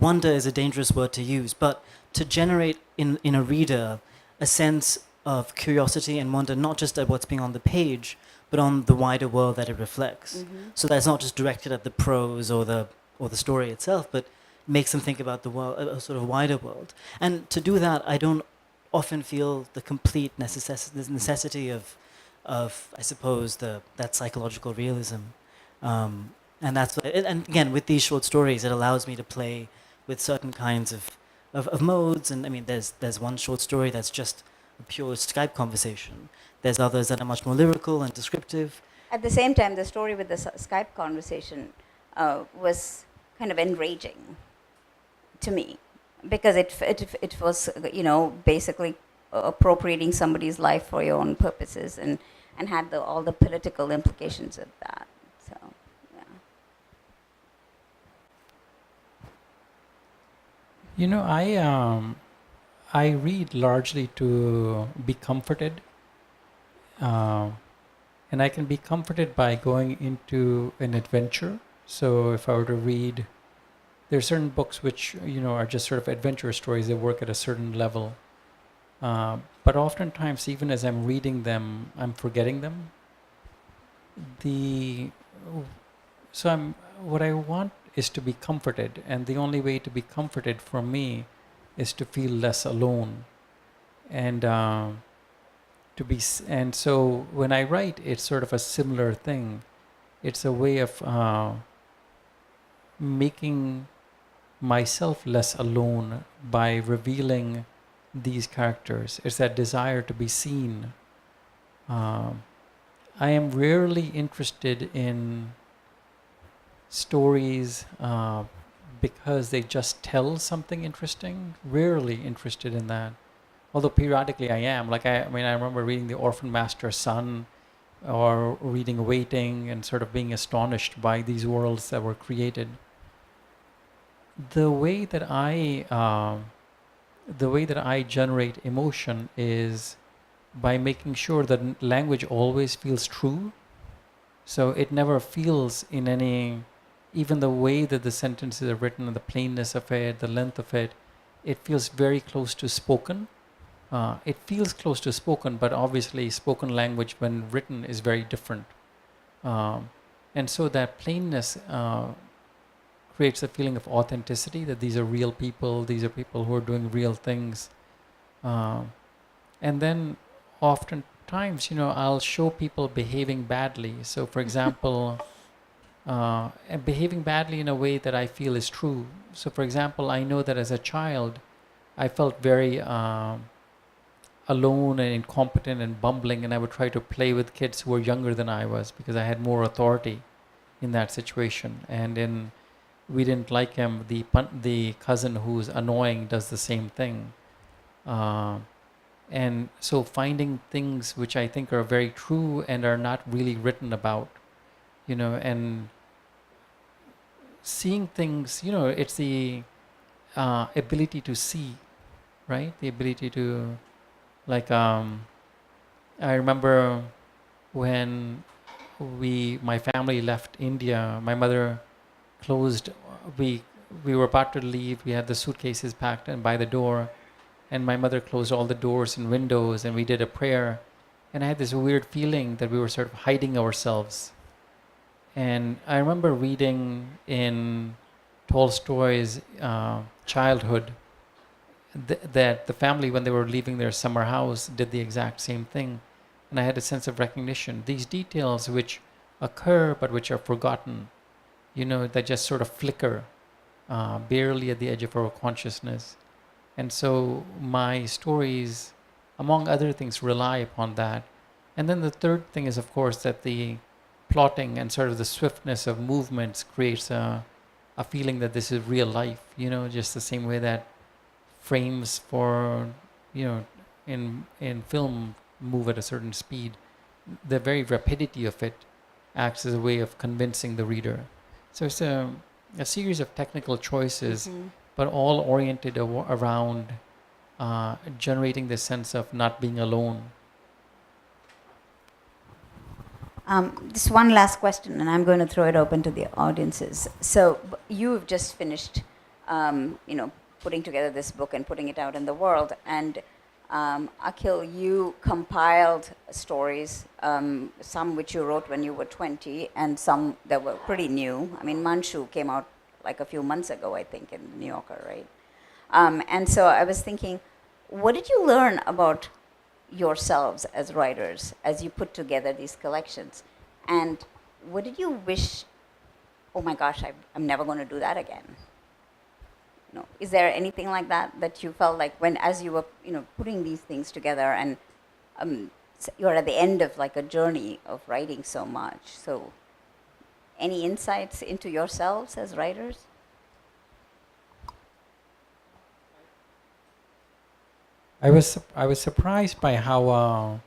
wonder is a dangerous word to use, but to generate in a reader a sense of curiosity and wonder, not just at what's being on the page, but on the wider world that it reflects. So that's not just directed at the prose or the story itself, but makes them think about the world, a sort of wider world. And to do that, I don't often feel the complete necessity of I suppose that psychological realism. And that's and again, with these short stories, it allows me to play with certain kinds of modes. And I mean, there's one short story that's just a pure Skype conversation. There's others that are much more lyrical and descriptive. At the same time, the story with the Skype conversation was kind of enraging to me, because it was, basically appropriating somebody's life for your own purposes, and had all the political implications of that. So, yeah. I read largely to be comforted, and I can be comforted by going into an adventure. So if I were to read, there are certain books which are just sort of adventure stories. They work at a certain level, but oftentimes, even as I'm reading them, I'm forgetting them. What I want is to be comforted, and the only way to be comforted for me is to feel less alone, and so when I write, it's sort of a similar thing. It's a way of making myself less alone by revealing these characters. It's that desire to be seen. I am rarely interested in stories because they just tell something interesting. Rarely interested in that. Although periodically I am. I remember reading The Orphan Master's Son, or reading Waiting, and sort of being astonished by these worlds that were created. The way that I generate emotion is by making sure that language always feels true. So it never feels in any, even the way that the sentences are written, the plainness of it, the length of it, it feels very close to spoken. It feels close to spoken, but obviously spoken language when written is very different. And so that plainness creates a feeling of authenticity, that these are real people, these are people who are doing real things. And then oftentimes, I'll show people behaving badly. So for example, behaving badly in a way that I feel is true. So for example, I know that as a child, I felt very alone and incompetent and bumbling, and I would try to play with kids who were younger than I was because I had more authority in that situation. And We Didn't Like Him, the cousin who's annoying does the same thing. And so finding things which I think are very true and are not really written about, and seeing things, it's the ability to see, right? The ability to, like, I remember when my family left India, my mother closed, we, we were about to leave, we had the suitcases packed and by the door, and my mother closed all the doors and windows, and we did a prayer. And I had this weird feeling that we were sort of hiding ourselves. And I remember reading in Tolstoy's childhood that the family, when they were leaving their summer house, did the exact same thing. And I had a sense of recognition. These details which occur but which are forgotten, that just sort of flicker barely at the edge of our consciousness. And so my stories, among other things, rely upon that. And then the third thing is, of course, that the plotting and sort of the swiftness of movements creates a feeling that this is real life, just the same way that frames for, in film move at a certain speed. The very rapidity of it acts as a way of convincing the reader. So it's a series of technical choices, but all oriented around generating the sense of not being alone. Just one last question, and I'm going to throw it open to the audiences. So you've just finished, putting together this book and putting it out in the world. And Akhil, you compiled stories, some which you wrote when you were 20, and some that were pretty new. I mean, Manchu came out like a few months ago, I think, in the New Yorker, right? And so I was thinking, what did you learn about yourselves as writers as you put together these collections? And what did you wish, oh my gosh, I'm never going to do that again? Is there anything like that you felt like as you were putting these things together, and you're at the end of like a journey of writing so much? So any insights into yourselves as writers? I was surprised by how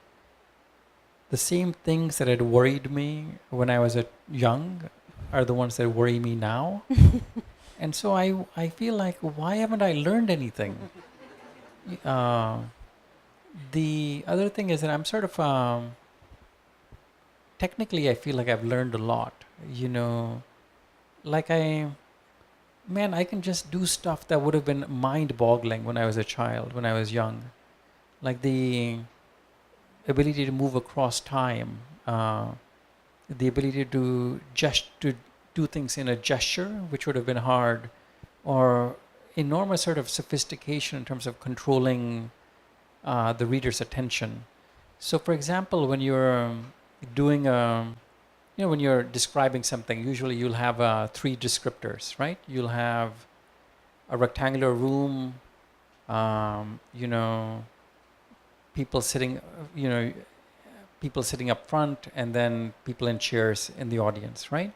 the same things that had worried me when I was young are the ones that worry me now. And so I feel like, why haven't I learned anything? The other thing is that I'm sort of, technically I feel like I've learned a lot, like I can just do stuff that would have been mind-boggling when I was a child, when I was young. Like the ability to move across time, the ability to do things in a gesture, which would have been hard, or enormous sort of sophistication in terms of controlling the reader's attention. So, for example, when you're doing when you're describing something, usually you'll have 3 descriptors, right? You'll have a rectangular room, people sitting, people sitting up front, and then people in chairs in the audience, right?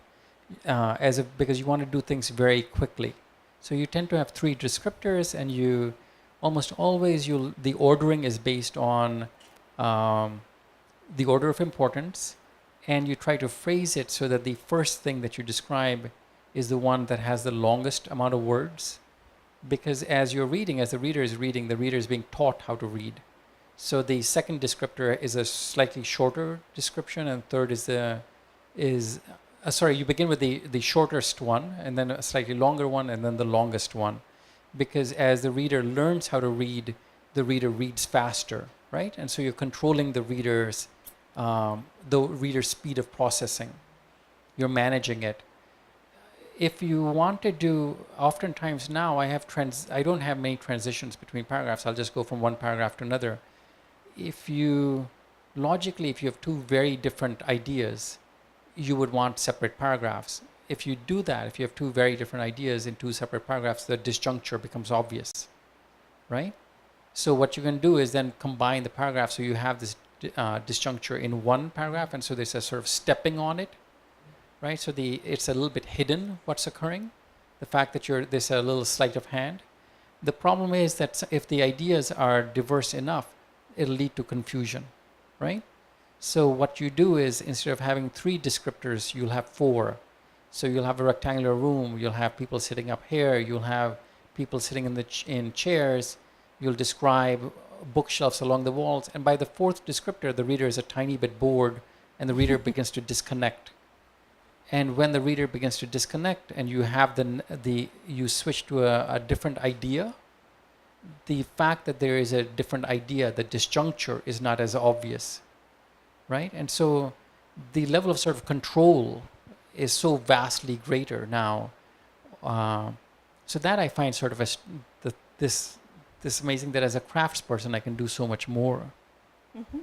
Because you want to do things very quickly. So you tend to have 3 descriptors, and you almost always, the ordering is based on the order of importance, and you try to phrase it so that the first thing that you describe is the one that has the longest amount of words. Because as you're reading, as the reader is reading, the reader is being taught how to read. So the second descriptor is a slightly shorter description, and third you begin with the shortest one, and then a slightly longer one, and then the longest one. Because as the reader learns how to read, the reader reads faster, right? And so you're controlling the reader's speed of processing. You're managing it. If you want to do, oftentimes now I don't have many transitions between paragraphs. I'll just go from one paragraph to another. If you have 2 very different ideas, you would want separate paragraphs. If you do that, if you have 2 very different ideas in 2 separate paragraphs, the disjuncture becomes obvious, right? So what you can do is then combine the paragraphs, so you have this disjuncture in one paragraph, and so there's a sort of stepping on it, right? So it's a little bit hidden what's occurring, the fact that there's a little sleight of hand. The problem is that if the ideas are diverse enough, it'll lead to confusion, right? So what you do is, instead of having 3 descriptors, you'll have 4. So you'll have a rectangular room, you'll have people sitting up here, you'll have people sitting in chairs, you'll describe bookshelves along the walls, and by the fourth descriptor, the reader is a tiny bit bored, and the reader begins to disconnect. And when the reader begins to disconnect, and you have you switch to a different idea, the fact that there is a different idea, the disjuncture is not as obvious, right? And so the level of sort of control is so vastly greater now. So that I find sort of this amazing, that as a craftsperson I can do so much more. Mm-hmm.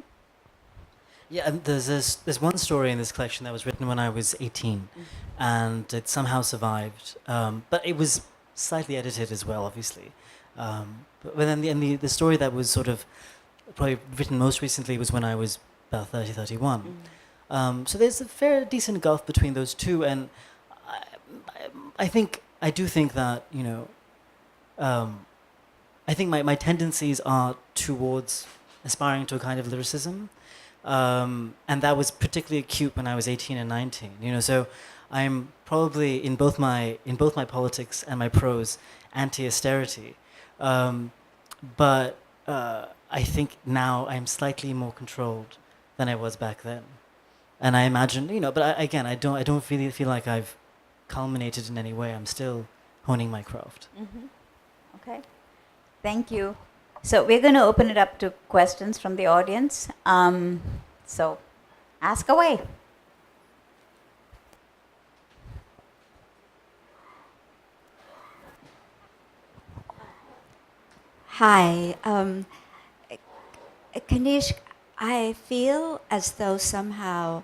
Yeah, and there's one story in this collection that was written when I was 18, and it somehow survived. But it was slightly edited as well, obviously. But then the story that was sort of probably written most recently was when I was about 30, 31. So there's a fair decent gulf between those two, and I do think that, you know, I think my tendencies are towards aspiring to a kind of lyricism. And that was particularly acute when I was 18 and 19. You know, so I'm probably in both my politics and my prose anti-austerity, but I think now I'm slightly more controlled than I was back then, and I imagine, you know. But I don't really feel like I've culminated in any way. I'm still honing my craft. Mm-hmm. Okay, thank you. So we're going to open it up to questions from the audience. So ask away. Hi. Kanishk, I feel as though somehow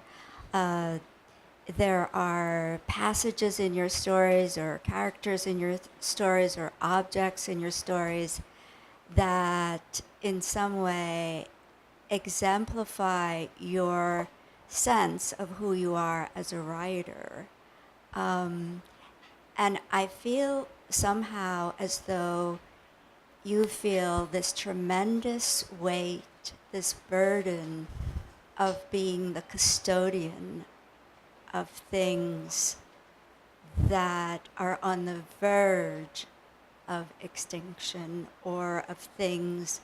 there are passages in your stories, or characters in your stories, or objects in your stories that in some way exemplify your sense of who you are as a writer. And I feel somehow as though you feel this tremendous weight, this burden of being the custodian of things that are on the verge of extinction, or of things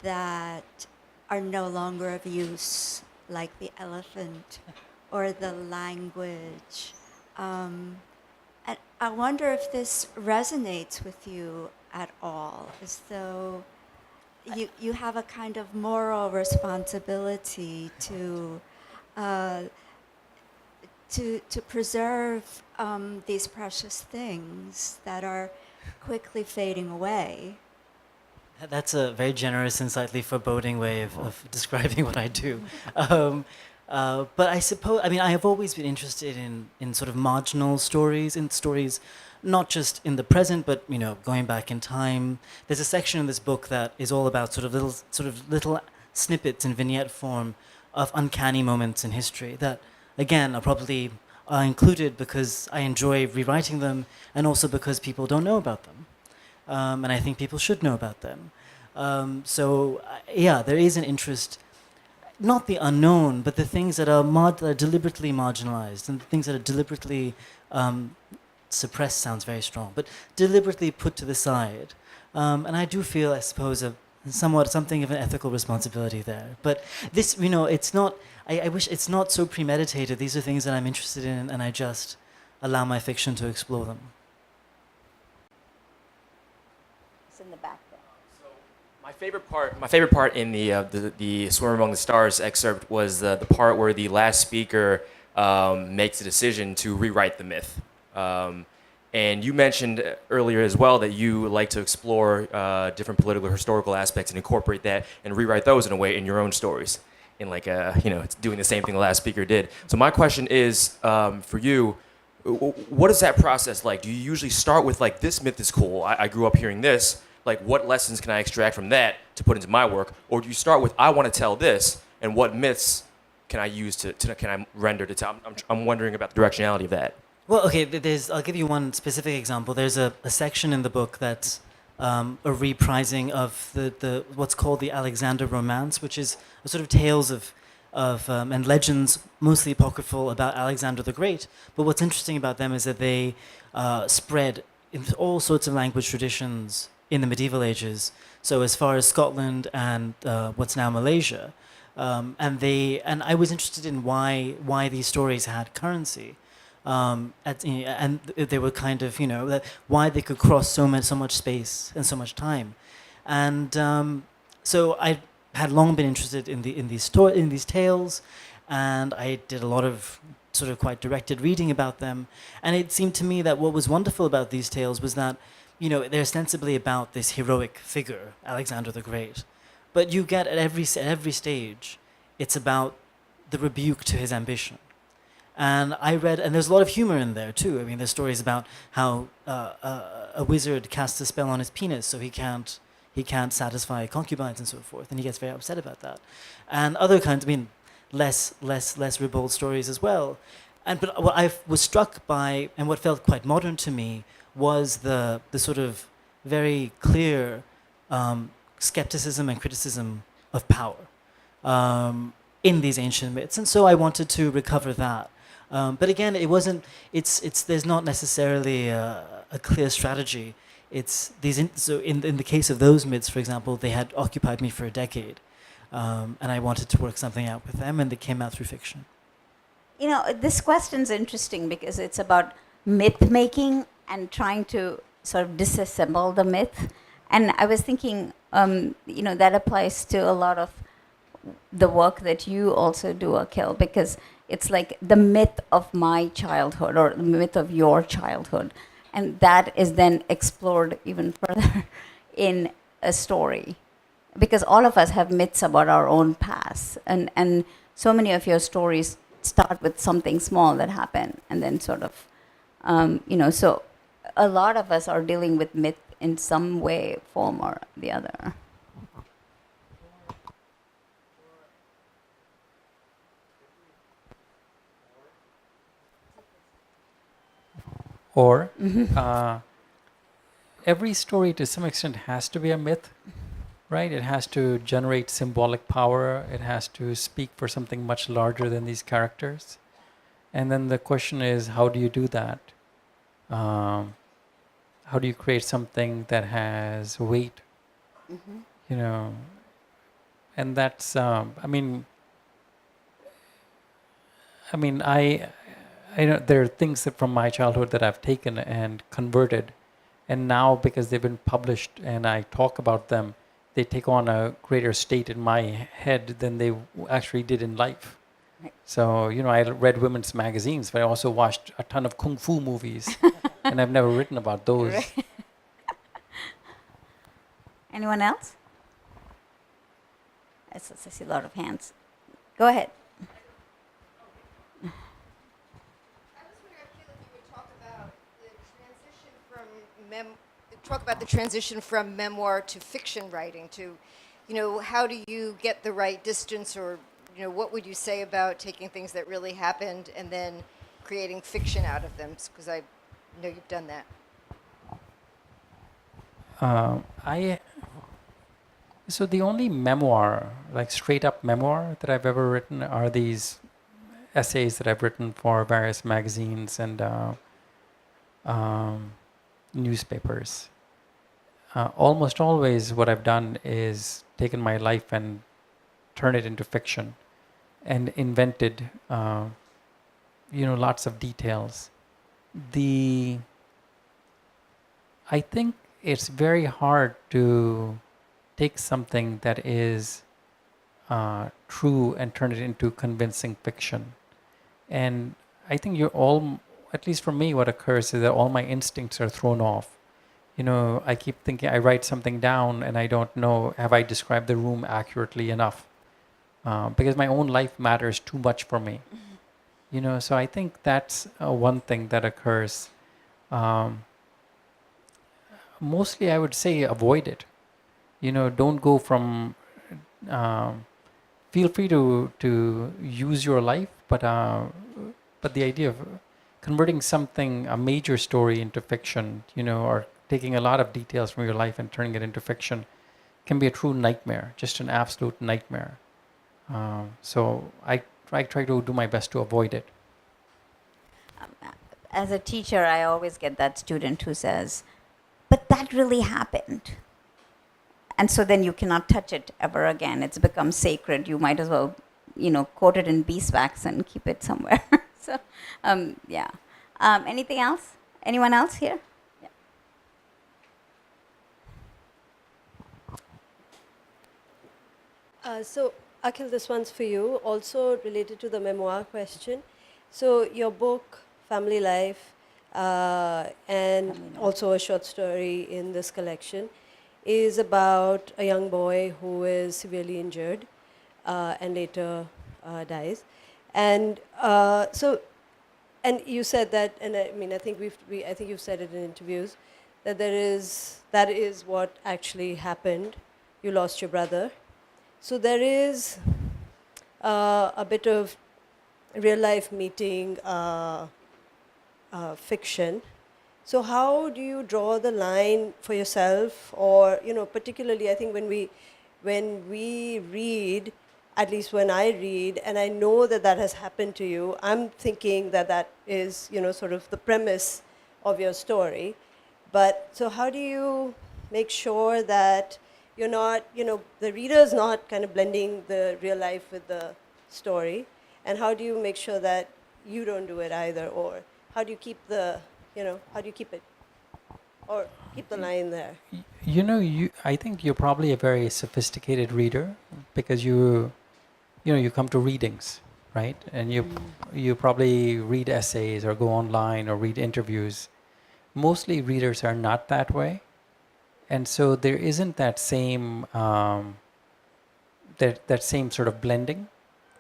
that are no longer of use, like the elephant or the language. And I wonder if this resonates with you at all, as though you have a kind of moral responsibility to preserve these precious things that are quickly fading away. That's a very generous and slightly foreboding way of describing what I do. But I suppose, I mean, I have always been interested in sort of marginal stories, in stories not just in the present, but, you know, going back in time. There's a section in this book that is all about sort of little snippets in vignette form of uncanny moments in history that, again, are included because I enjoy rewriting them, and also because people don't know about them. And I think people should know about them. Yeah, there is an interest, not the unknown, but the things that are deliberately marginalized, and the things that are deliberately suppressed sounds very strong, but deliberately put to the side. And I do feel, I suppose, something of an ethical responsibility there. But this, you know, it's not, I wish it's not so premeditated. These are things that I'm interested in, and I just allow my fiction to explore them. It's in the back there. So my favorite part in the Swim Among the Stars excerpt was the part where the last speaker makes a decision to rewrite the myth. And you mentioned earlier as well that you like to explore different political or historical aspects and incorporate that and rewrite those in a way in your own stories, in like it's doing the same thing the last speaker did. So my question is, for you, what is that process like? Do you usually start with like, this myth is cool, I grew up hearing this, like what lessons can I extract from that to put into my work? Or do you start with, I want to tell this, and what myths can I use can I render to tell? I'm wondering about the directionality of that. Well, okay, I'll give you one specific example. There's a section in the book that's a reprising of the what's called the Alexander Romance, which is a sort of tales of and legends, mostly apocryphal, about Alexander the Great. But what's interesting about them is that they spread in all sorts of language traditions in the medieval ages. So as far as Scotland and what's now Malaysia, and I was interested in why these stories had currency. And they were kind of, why they could cross so much space and so much time. And so I had long been interested in these tales, and I did a lot of sort of quite directed reading about them. And it seemed to me that what was wonderful about these tales was that, they're ostensibly about this heroic figure, Alexander the Great. But you get at every stage, it's about the rebuke to his ambition. And I read, and there's a lot of humor in there too. I mean, there's stories about how a wizard casts a spell on his penis, so he can't satisfy concubines and so forth, and he gets very upset about that. And other kinds, less ribald stories as well. But what I was struck by, and what felt quite modern to me, was the sort of very clear skepticism and criticism of power in these ancient myths. And so I wanted to recover that. But again, it wasn't. There's not necessarily a clear strategy. It's these. So in the case of those myths, for example, they had occupied me for a decade, and I wanted to work something out with them, and they came out through fiction. This question's interesting because it's about myth making and trying to sort of disassemble the myth. And I was thinking, that applies to a lot of the work that you also do, Akhil, because it's like the myth of my childhood or the myth of your childhood. And that is then explored even further in a story. Because all of us have myths about our own past. And so many of your stories start with something small that happened and then sort of, so a lot of us are dealing with myth in some way, form, or the other. Or every story to some extent has to be a myth, right? It has to generate symbolic power. It has to speak for something much larger than these characters. And then the question is, how do you do that? How do you create something that has weight? And that's, I know there are things that from my childhood that I've taken and converted, and now because they've been published and I talk about them, they take on a greater state in my head than they actually did in life. Right. So, I read women's magazines, but I also watched a ton of kung fu movies, and I've never written about those. Right. Anyone else? I see a lot of hands. Go ahead. Talk about the transition from memoir to fiction writing to, how do you get the right distance, or, what would you say about taking things that really happened and then creating fiction out of them? Because I know you've done that. So the only memoir, like straight up memoir that I've ever written are these essays that I've written for various magazines and newspapers. Almost always what I've done is taken my life and turned it into fiction and invented, lots of details. I think it's very hard to take something that is true and turn it into convincing fiction. And I think at least for me, what occurs is that all my instincts are thrown off. I keep thinking, I write something down and I don't know, have I described the room accurately enough? Because my own life matters too much for me. So I think that's one thing that occurs. Mostly I would say avoid it. Don't go from, feel free to use your life, but the idea of converting a major story into fiction, or taking a lot of details from your life and turning it into fiction can be a true nightmare, just an absolute nightmare. So I try to do my best to avoid it. As a teacher, I always get that student who says, but that really happened. And so then you cannot touch it ever again. It's become sacred. You might as well, coat it in beeswax and keep it somewhere. So, yeah. Anything else? Anyone else here? Yeah. So, Akhil, this one's for you, also related to the memoir question. So, your book, Family Life, and also a short story in this collection, is about a young boy who is severely injured and later dies. And and you said that, and I mean, I think I think you've said it in interviews, that that is what actually happened. You lost your brother. So there is a bit of real life meeting fiction. So how do you draw the line for yourself, or particularly I think when we read, at least when I read, and I know that that has happened to you, I'm thinking that that is sort of the premise of your story. But so how do you make sure that you're not, the reader's not kind of blending the real life with the story? And how do you make sure that you don't do it either? Or how do you keep how do you keep it? Or keep the line there? I think you're probably a very sophisticated reader because you come to readings, right? And you probably read essays or go online or read interviews. Mostly readers are not that way. And so there isn't that same that same sort of blending.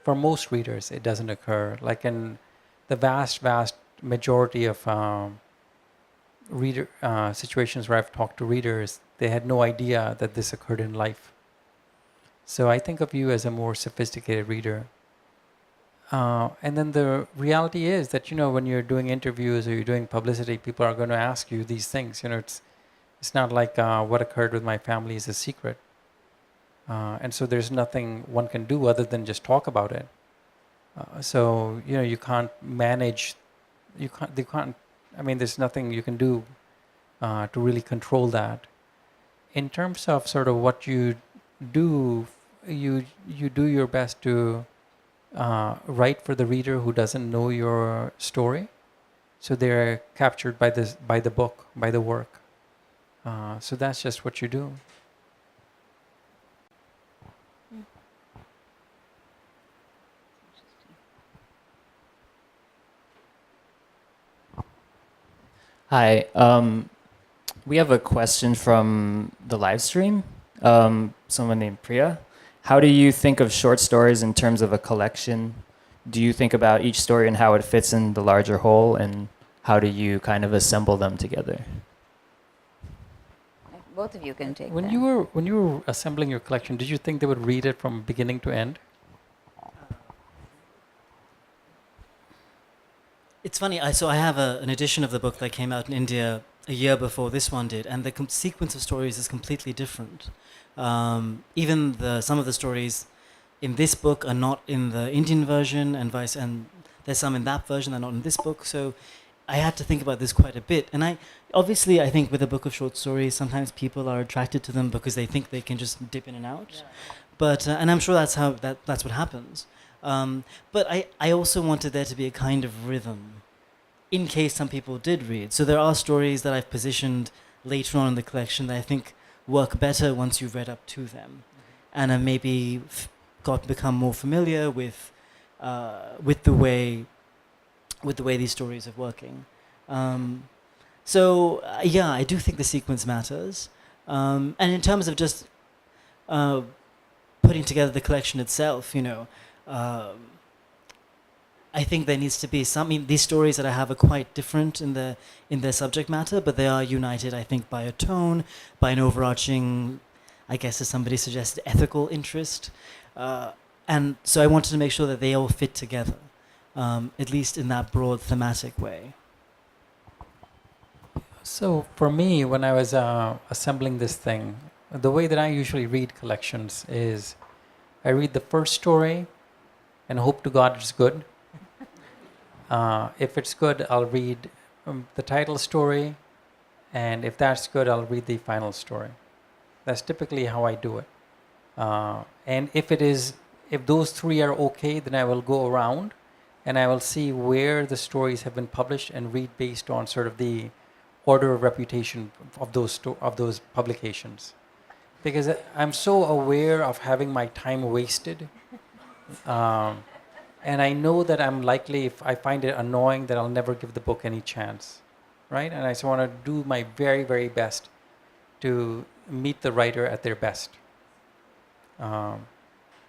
For most readers, it doesn't occur. Like in the vast majority of reader situations where I've talked to readers, they had no idea that this occurred in life. So I think of you as a more sophisticated reader. And then the reality is that when you're doing interviews or you're doing publicity, people are going to ask you these things. It's not like what occurred with my family is a secret. And so there's nothing one can do other than just talk about it. So you can't manage. You can't. I mean, there's nothing you can do to really control that. In terms of sort of what you do, you do your best to write for the reader who doesn't know your story, so they're captured by the book, by the work. So that's just what you do. Hi. We have a question from the live stream. Someone named Priya. How do you think of short stories in terms of a collection? Do you think about each story and how it fits in the larger whole, and how do you kind of assemble them together? Both of you can take When that. you were assembling your collection, did you think they would read it from beginning to end? It's funny. So I have an edition of the book that came out in India a year before this one did, and the sequence of stories is completely different. Even some of the stories in this book are not in the Indian version, and there's some in that version that are not in this book. So I had to think about this quite a bit. And I think with a book of short stories, sometimes people are attracted to them because they think they can just dip in and out. Yeah. But and I'm sure that's what happens. But I also wanted there to be a kind of rhythm in case some people did read. So there are stories that I've positioned later on in the collection that I think work better once you've read up to them, and have maybe become more familiar with the way these stories are working. Yeah, I do think the sequence matters. And in terms of just putting together the collection itself, I think there needs to be some. I mean, these stories that I have are quite different in their subject matter, but they are united, I think, by a tone, by an overarching, I guess, as somebody suggested, ethical interest. And so I wanted to make sure that they all fit together, at least in that broad thematic way. So for me, when I was assembling this thing, the way that I usually read collections is I read the first story and hope to God it's good. If it's good, I'll read the title story, and if that's good, I'll read the final story. That's typically how I do it. And if those three are okay, then I will go around and I will see where the stories have been published and read based on sort of the order of reputation of those publications. Because I'm so aware of having my time wasted. And I know that I'm likely, if I find it annoying, that I'll never give the book any chance, right? And I just want to do my very, very best to meet the writer at their best.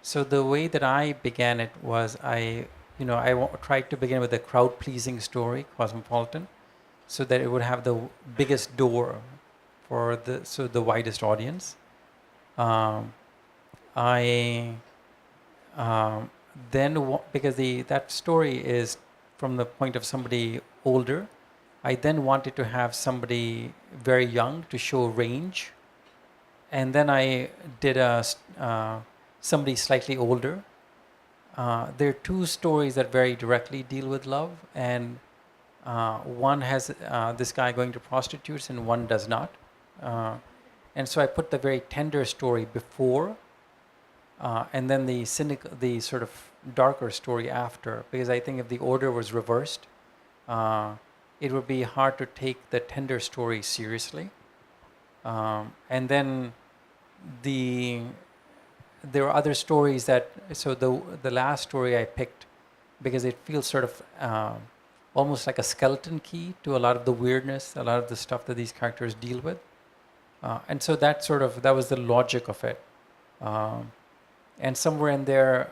So the way that I began it was tried to begin with a crowd-pleasing story, Cosmopolitan, so that it would have the biggest door for the widest audience. Because that story is from the point of somebody older, I then wanted to have somebody very young to show range, and then I did somebody slightly older. There are two stories that very directly deal with love, and one has this guy going to prostitutes, and one does not. And so I put the very tender story before. And then the sort of darker story after, because I think if the order was reversed, it would be hard to take the tender story seriously. And then there are other stories so the last story I picked, because it feels sort of almost like a skeleton key to a lot of the weirdness, a lot of the stuff that these characters deal with. And so that was the logic of it. And somewhere in there,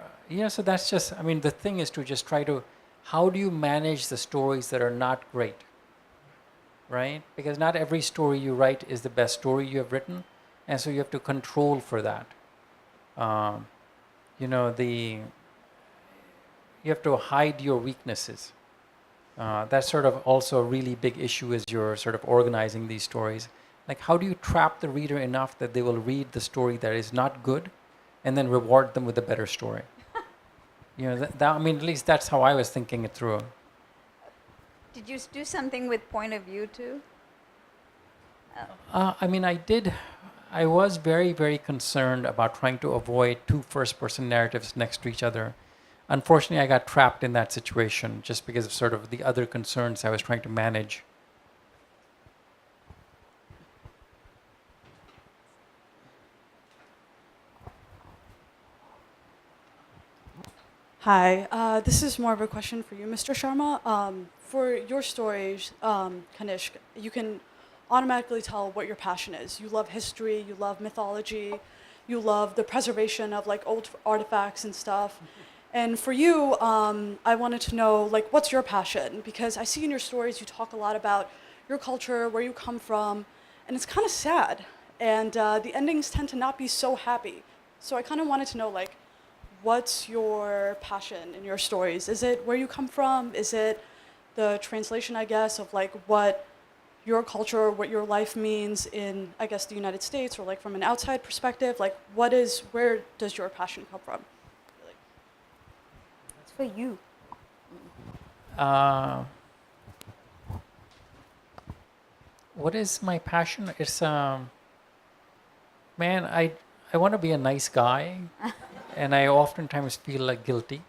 so that's just, the thing is to just try to, how do you manage the stories that are not great, right? Because not every story you write is the best story you have written, and so you have to control for that. You have to hide your weaknesses. That's sort of also a really big issue as you're sort of organizing these stories. Like, how do you trap the reader enough that they will read the story that is not good, and then reward them with a better story? At least that's how I was thinking it through. Did you do something with point of view too? I did. I was very, very concerned about trying to avoid two first-person narratives next to each other. Unfortunately, I got trapped in that situation just because of sort of the other concerns I was trying to manage. Hi, this is more of a question for you, Mr. Sharma. For your stories, Kanishk, you can automatically tell what your passion is. You love history, you love mythology, you love the preservation of like old artifacts and stuff. And for you, I wanted to know, like, what's your passion? Because I see in your stories you talk a lot about your culture, where you come from, and it's kind of sad. And the endings tend to not be so happy. So I kind of wanted to know, like, what's your passion in your stories? Is it where you come from? Is it the translation, I guess, of like what your culture, what your life means in, I guess, the United States, or like from an outside perspective? Like, where does your passion come from? It's for you. What is my passion? It's man, I want to be a nice guy. And I oftentimes feel like guilty.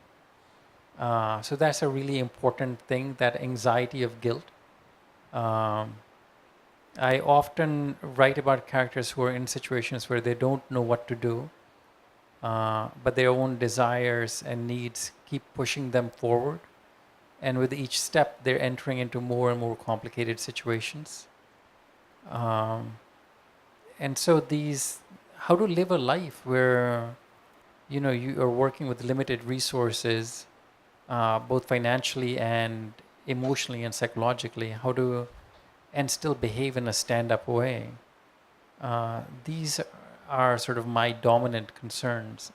So that's a really important thing, that anxiety of guilt. I often write about characters who are in situations where they don't know what to do, but their own desires and needs keep pushing them forward. And with each step, they're entering into more and more complicated situations. And so how to live a life where you are working with limited resources, both financially and emotionally and psychologically, and still behave in a stand-up way. These are sort of my dominant concerns.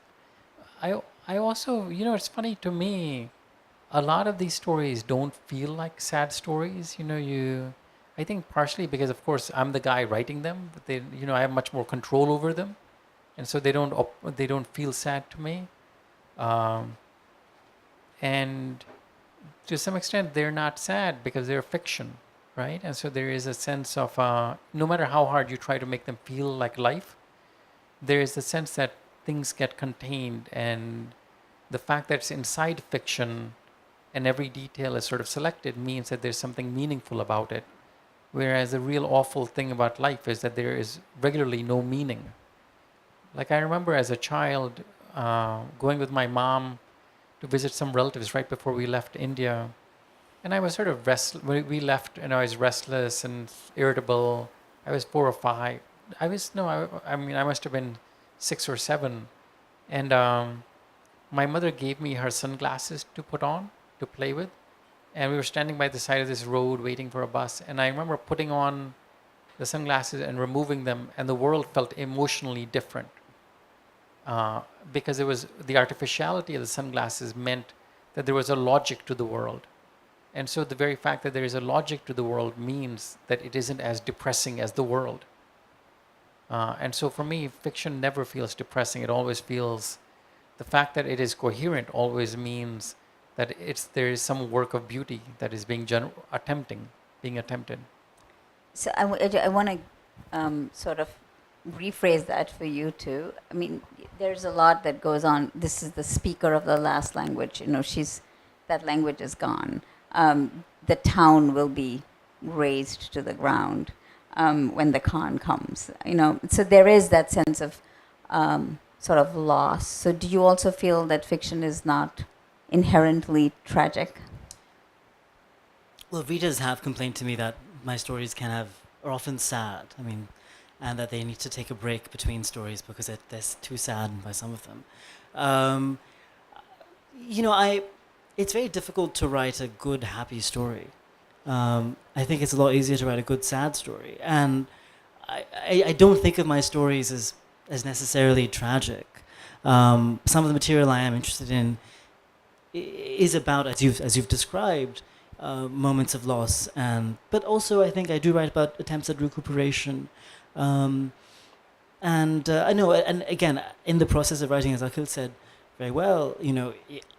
I also, it's funny to me, a lot of these stories don't feel like sad stories. I think partially because, of course, I'm the guy writing them, but I have much more control over them. and so they don't feel sad to me, and to some extent they're not sad because they're fiction, right? And so there is a sense of no matter how hard you try to make them feel like life, there is the sense that things get contained, and the fact that it's inside fiction and every detail is sort of selected means that there's something meaningful about it. Whereas the real awful thing about life is that there is regularly no meaning. Like I remember as a child going with my mom to visit some relatives right before we left India. And I was sort of restless. We left and I was restless and irritable. I was 4 or 5. I mean, I must have been 6 or 7. And my mother gave me her sunglasses to put on, to play with. And we were standing by the side of this road waiting for a bus. And I remember putting on the sunglasses and removing them, and the world felt emotionally different. Because it was the artificiality of the sunglasses meant that there was a logic to the world. And so the very fact that there is a logic to the world means that it isn't as depressing as the world. And so for me, fiction never feels depressing. It always feels, the fact that it is coherent always means that there is some work of beauty that is being attempted. So I want to sort of rephrase that for you too. I mean, there's a lot that goes on. This is the speaker of the last language. You know, that language is gone. The town will be razed to the ground when the Khan comes. You know, so there is that sense of sort of loss. So do you also feel that fiction is not inherently tragic? Well, readers have complained to me that my stories are often sad. I mean, and that they need to take a break between stories because they're too sad by some of them. It's very difficult to write a good, happy story. I think it's a lot easier to write a good, sad story. And I don't think of my stories as necessarily tragic. Some of the material I am interested in is about, as you've described, moments of loss, but also I think I do write about attempts at recuperation. I know, and again, in the process of writing, as Akhil said very well, you know,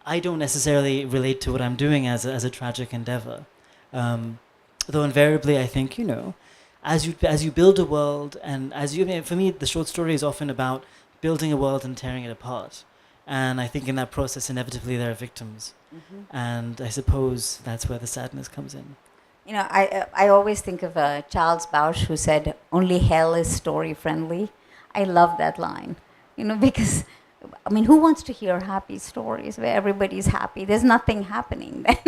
I don't necessarily relate to what I'm doing as a tragic endeavor. Though invariably, I think, you know, as you build a world, and for me, the short story is often about building a world and tearing it apart. And I think in that process, inevitably, there are victims. Mm-hmm. And I suppose that's where the sadness comes in. You know, I always think of Charles Bausch, who said, "Only hell is story friendly." I love that line, you know, because, I mean, who wants to hear happy stories where everybody's happy? There's nothing happening then.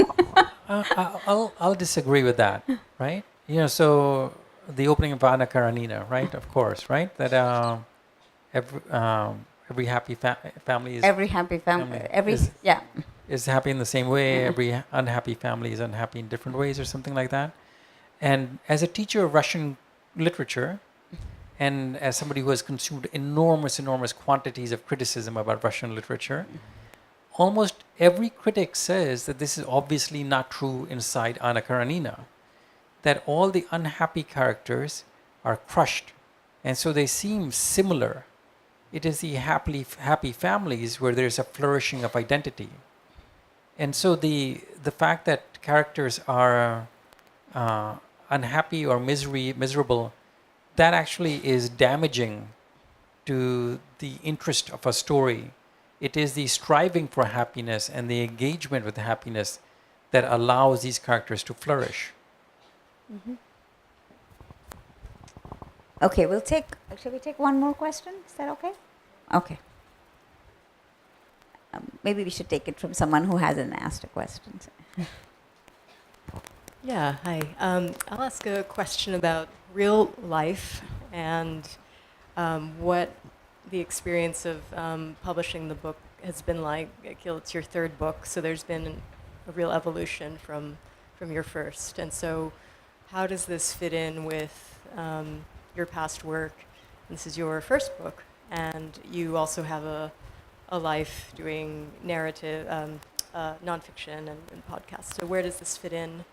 I'll disagree with that, right? You know, so the opening of Anna Karenina, right? Of course, right? That every happy family is Every happy family, is happy in the same way. Every unhappy family is unhappy in different ways, or something like that. And as a teacher of Russian literature, and as somebody who has consumed enormous quantities of criticism about Russian literature, almost every critic says that this is obviously not true inside Anna Karenina, that all the unhappy characters are crushed, and so they seem similar. It is the happy families where there's a flourishing of identity. And so the fact that characters are unhappy or miserable, that actually is damaging to the interest of a story. It is the striving for happiness and the engagement with happiness that allows these characters to flourish. Mm-hmm. Okay, shall we take one more question? Is that okay? Okay. Maybe we should take it from someone who hasn't asked a question. Yeah, hi. I'll ask a question about real life and what the experience of publishing the book has been like. Akhil, it's your third book, so there's been a real evolution from your first. And so how does this fit in with your past work? This is your first book, and you also have a life doing narrative, nonfiction and podcasts. So where does this fit in?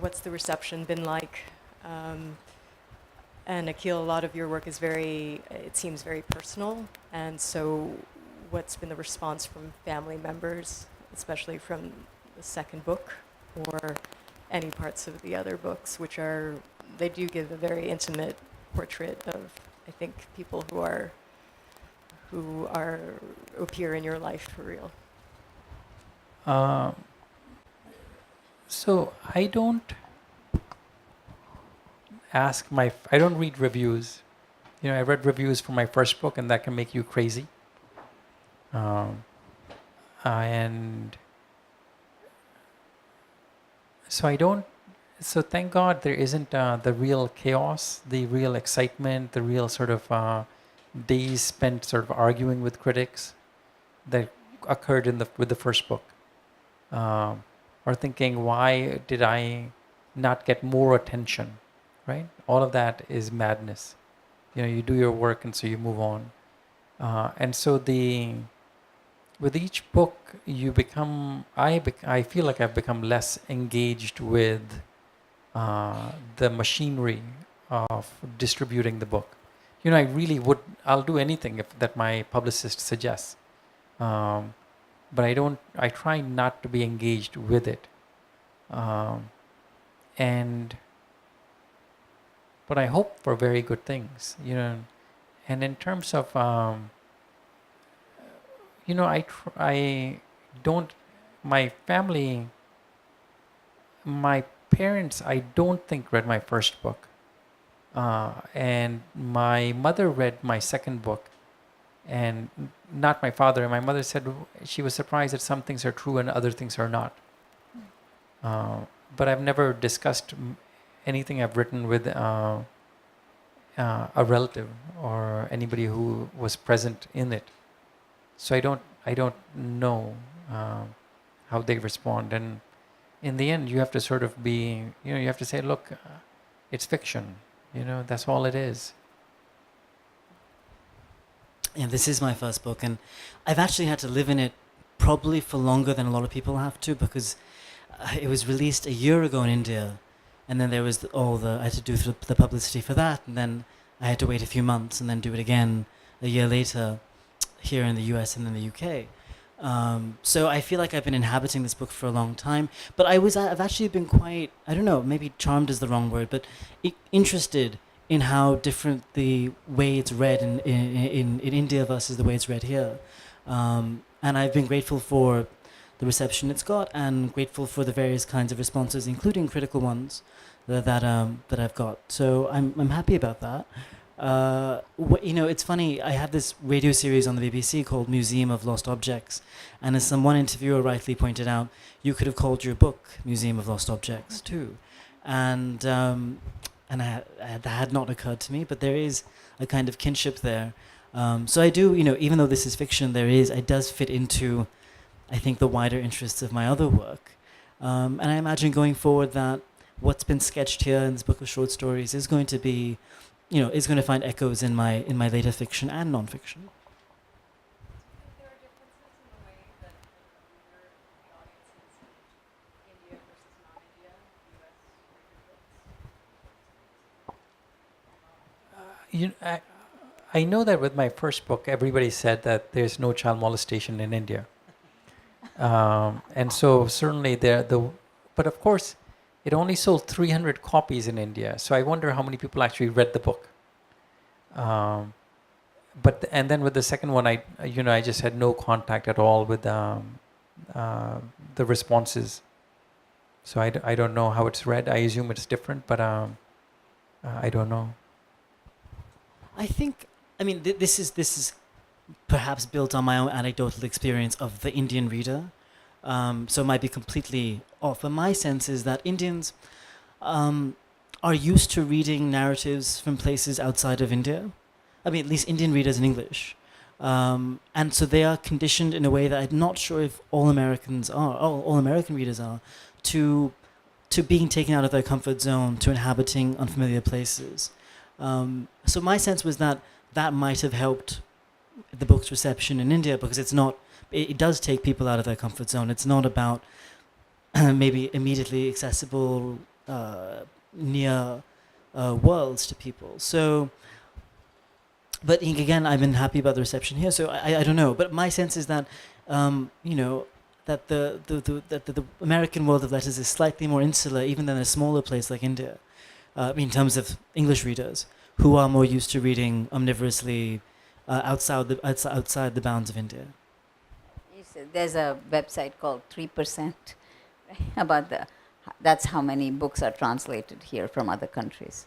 What's the reception been like? And Akhil, a lot of your work is it seems very personal. And so what's been the response from family members, especially from the second book or any parts of the other books, they do give a very intimate portrait of, I think, people who appear in your life for real. So I don't I don't read reviews. I read reviews for my first book, and that can make you crazy. And so I don't. So thank God there isn't the real chaos, the real excitement, the real sort of days spent sort of arguing with critics that occurred with the first book, or thinking, why did I not get more attention, right? All of that is madness. You do your work, and so you move on. And so with each book, I feel like I've become less engaged with the machinery of distributing the book. I'll do anything that my publicist suggests. But I try not to be engaged with it. But I hope for very good things, And in terms of, my family, my parents, I don't think read my first book. And my mother read my second book, and not my father. And my mother said she was surprised that some things are true and other things are not. But I've never discussed anything I've written with a relative or anybody who was present in it. So I don't know how they respond. And in the end, you have to sort of you have to say, look, it's fiction. That's all it is. Yeah, this is my first book, and I've actually had to live in it probably for longer than a lot of people have to, because it was released a year ago in India, and then there was I had to do the publicity for that, and then I had to wait a few months and then do it again a year later here in the US and then the UK. So I feel like I've been inhabiting this book for a long time, but I've actually been quite, I don't know, maybe charmed is the wrong word, but interested in how different the way it's read in India versus the way it's read here. And I've been grateful for the reception it's got, and grateful for the various kinds of responses, including critical ones, that I've got. So I'm happy about that. It's funny, I had this radio series on the BBC called Museum of Lost Objects, and as one interviewer rightly pointed out, you could have called your book Museum of Lost Objects too. And that had not occurred to me, but there is a kind of kinship there. So I do, even though this is fiction, it does fit into, I think, the wider interests of my other work. And I imagine going forward that what's been sketched here in this book of short stories is going to be, is going to find echoes in my later fiction and non-fiction. I know that with my first book, everybody said that there's no child molestation in India. And so certainly but of course, it only sold 300 copies in India. So I wonder how many people actually read the book. And then with the second one, I just had no contact at all with the responses. So I don't know how it's read. I assume it's different, but I don't know. I think, this is perhaps built on my own anecdotal experience of the Indian reader. So it might be completely off. But my sense is that Indians are used to reading narratives from places outside of India. At least Indian readers in English. And so they are conditioned in a way that I'm not sure if all American readers are, to being taken out of their comfort zone, to inhabiting unfamiliar places. So my sense was that might have helped the book's reception in India, because it does take people out of their comfort zone. It's not about maybe immediately accessible, near worlds to people. So, but again, I've been happy about the reception here. So I don't know. But my sense is that you know, that the American world of letters is slightly more insular, even than a smaller place like India, in terms of English readers who are more used to reading omnivorously outside the bounds of India. There's a website called 3% about that's how many books are translated here from other countries.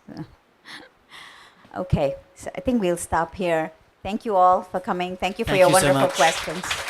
Okay, so I think we'll stop here. Thank you all for coming. Thank you for Thank your you so wonderful much. questions.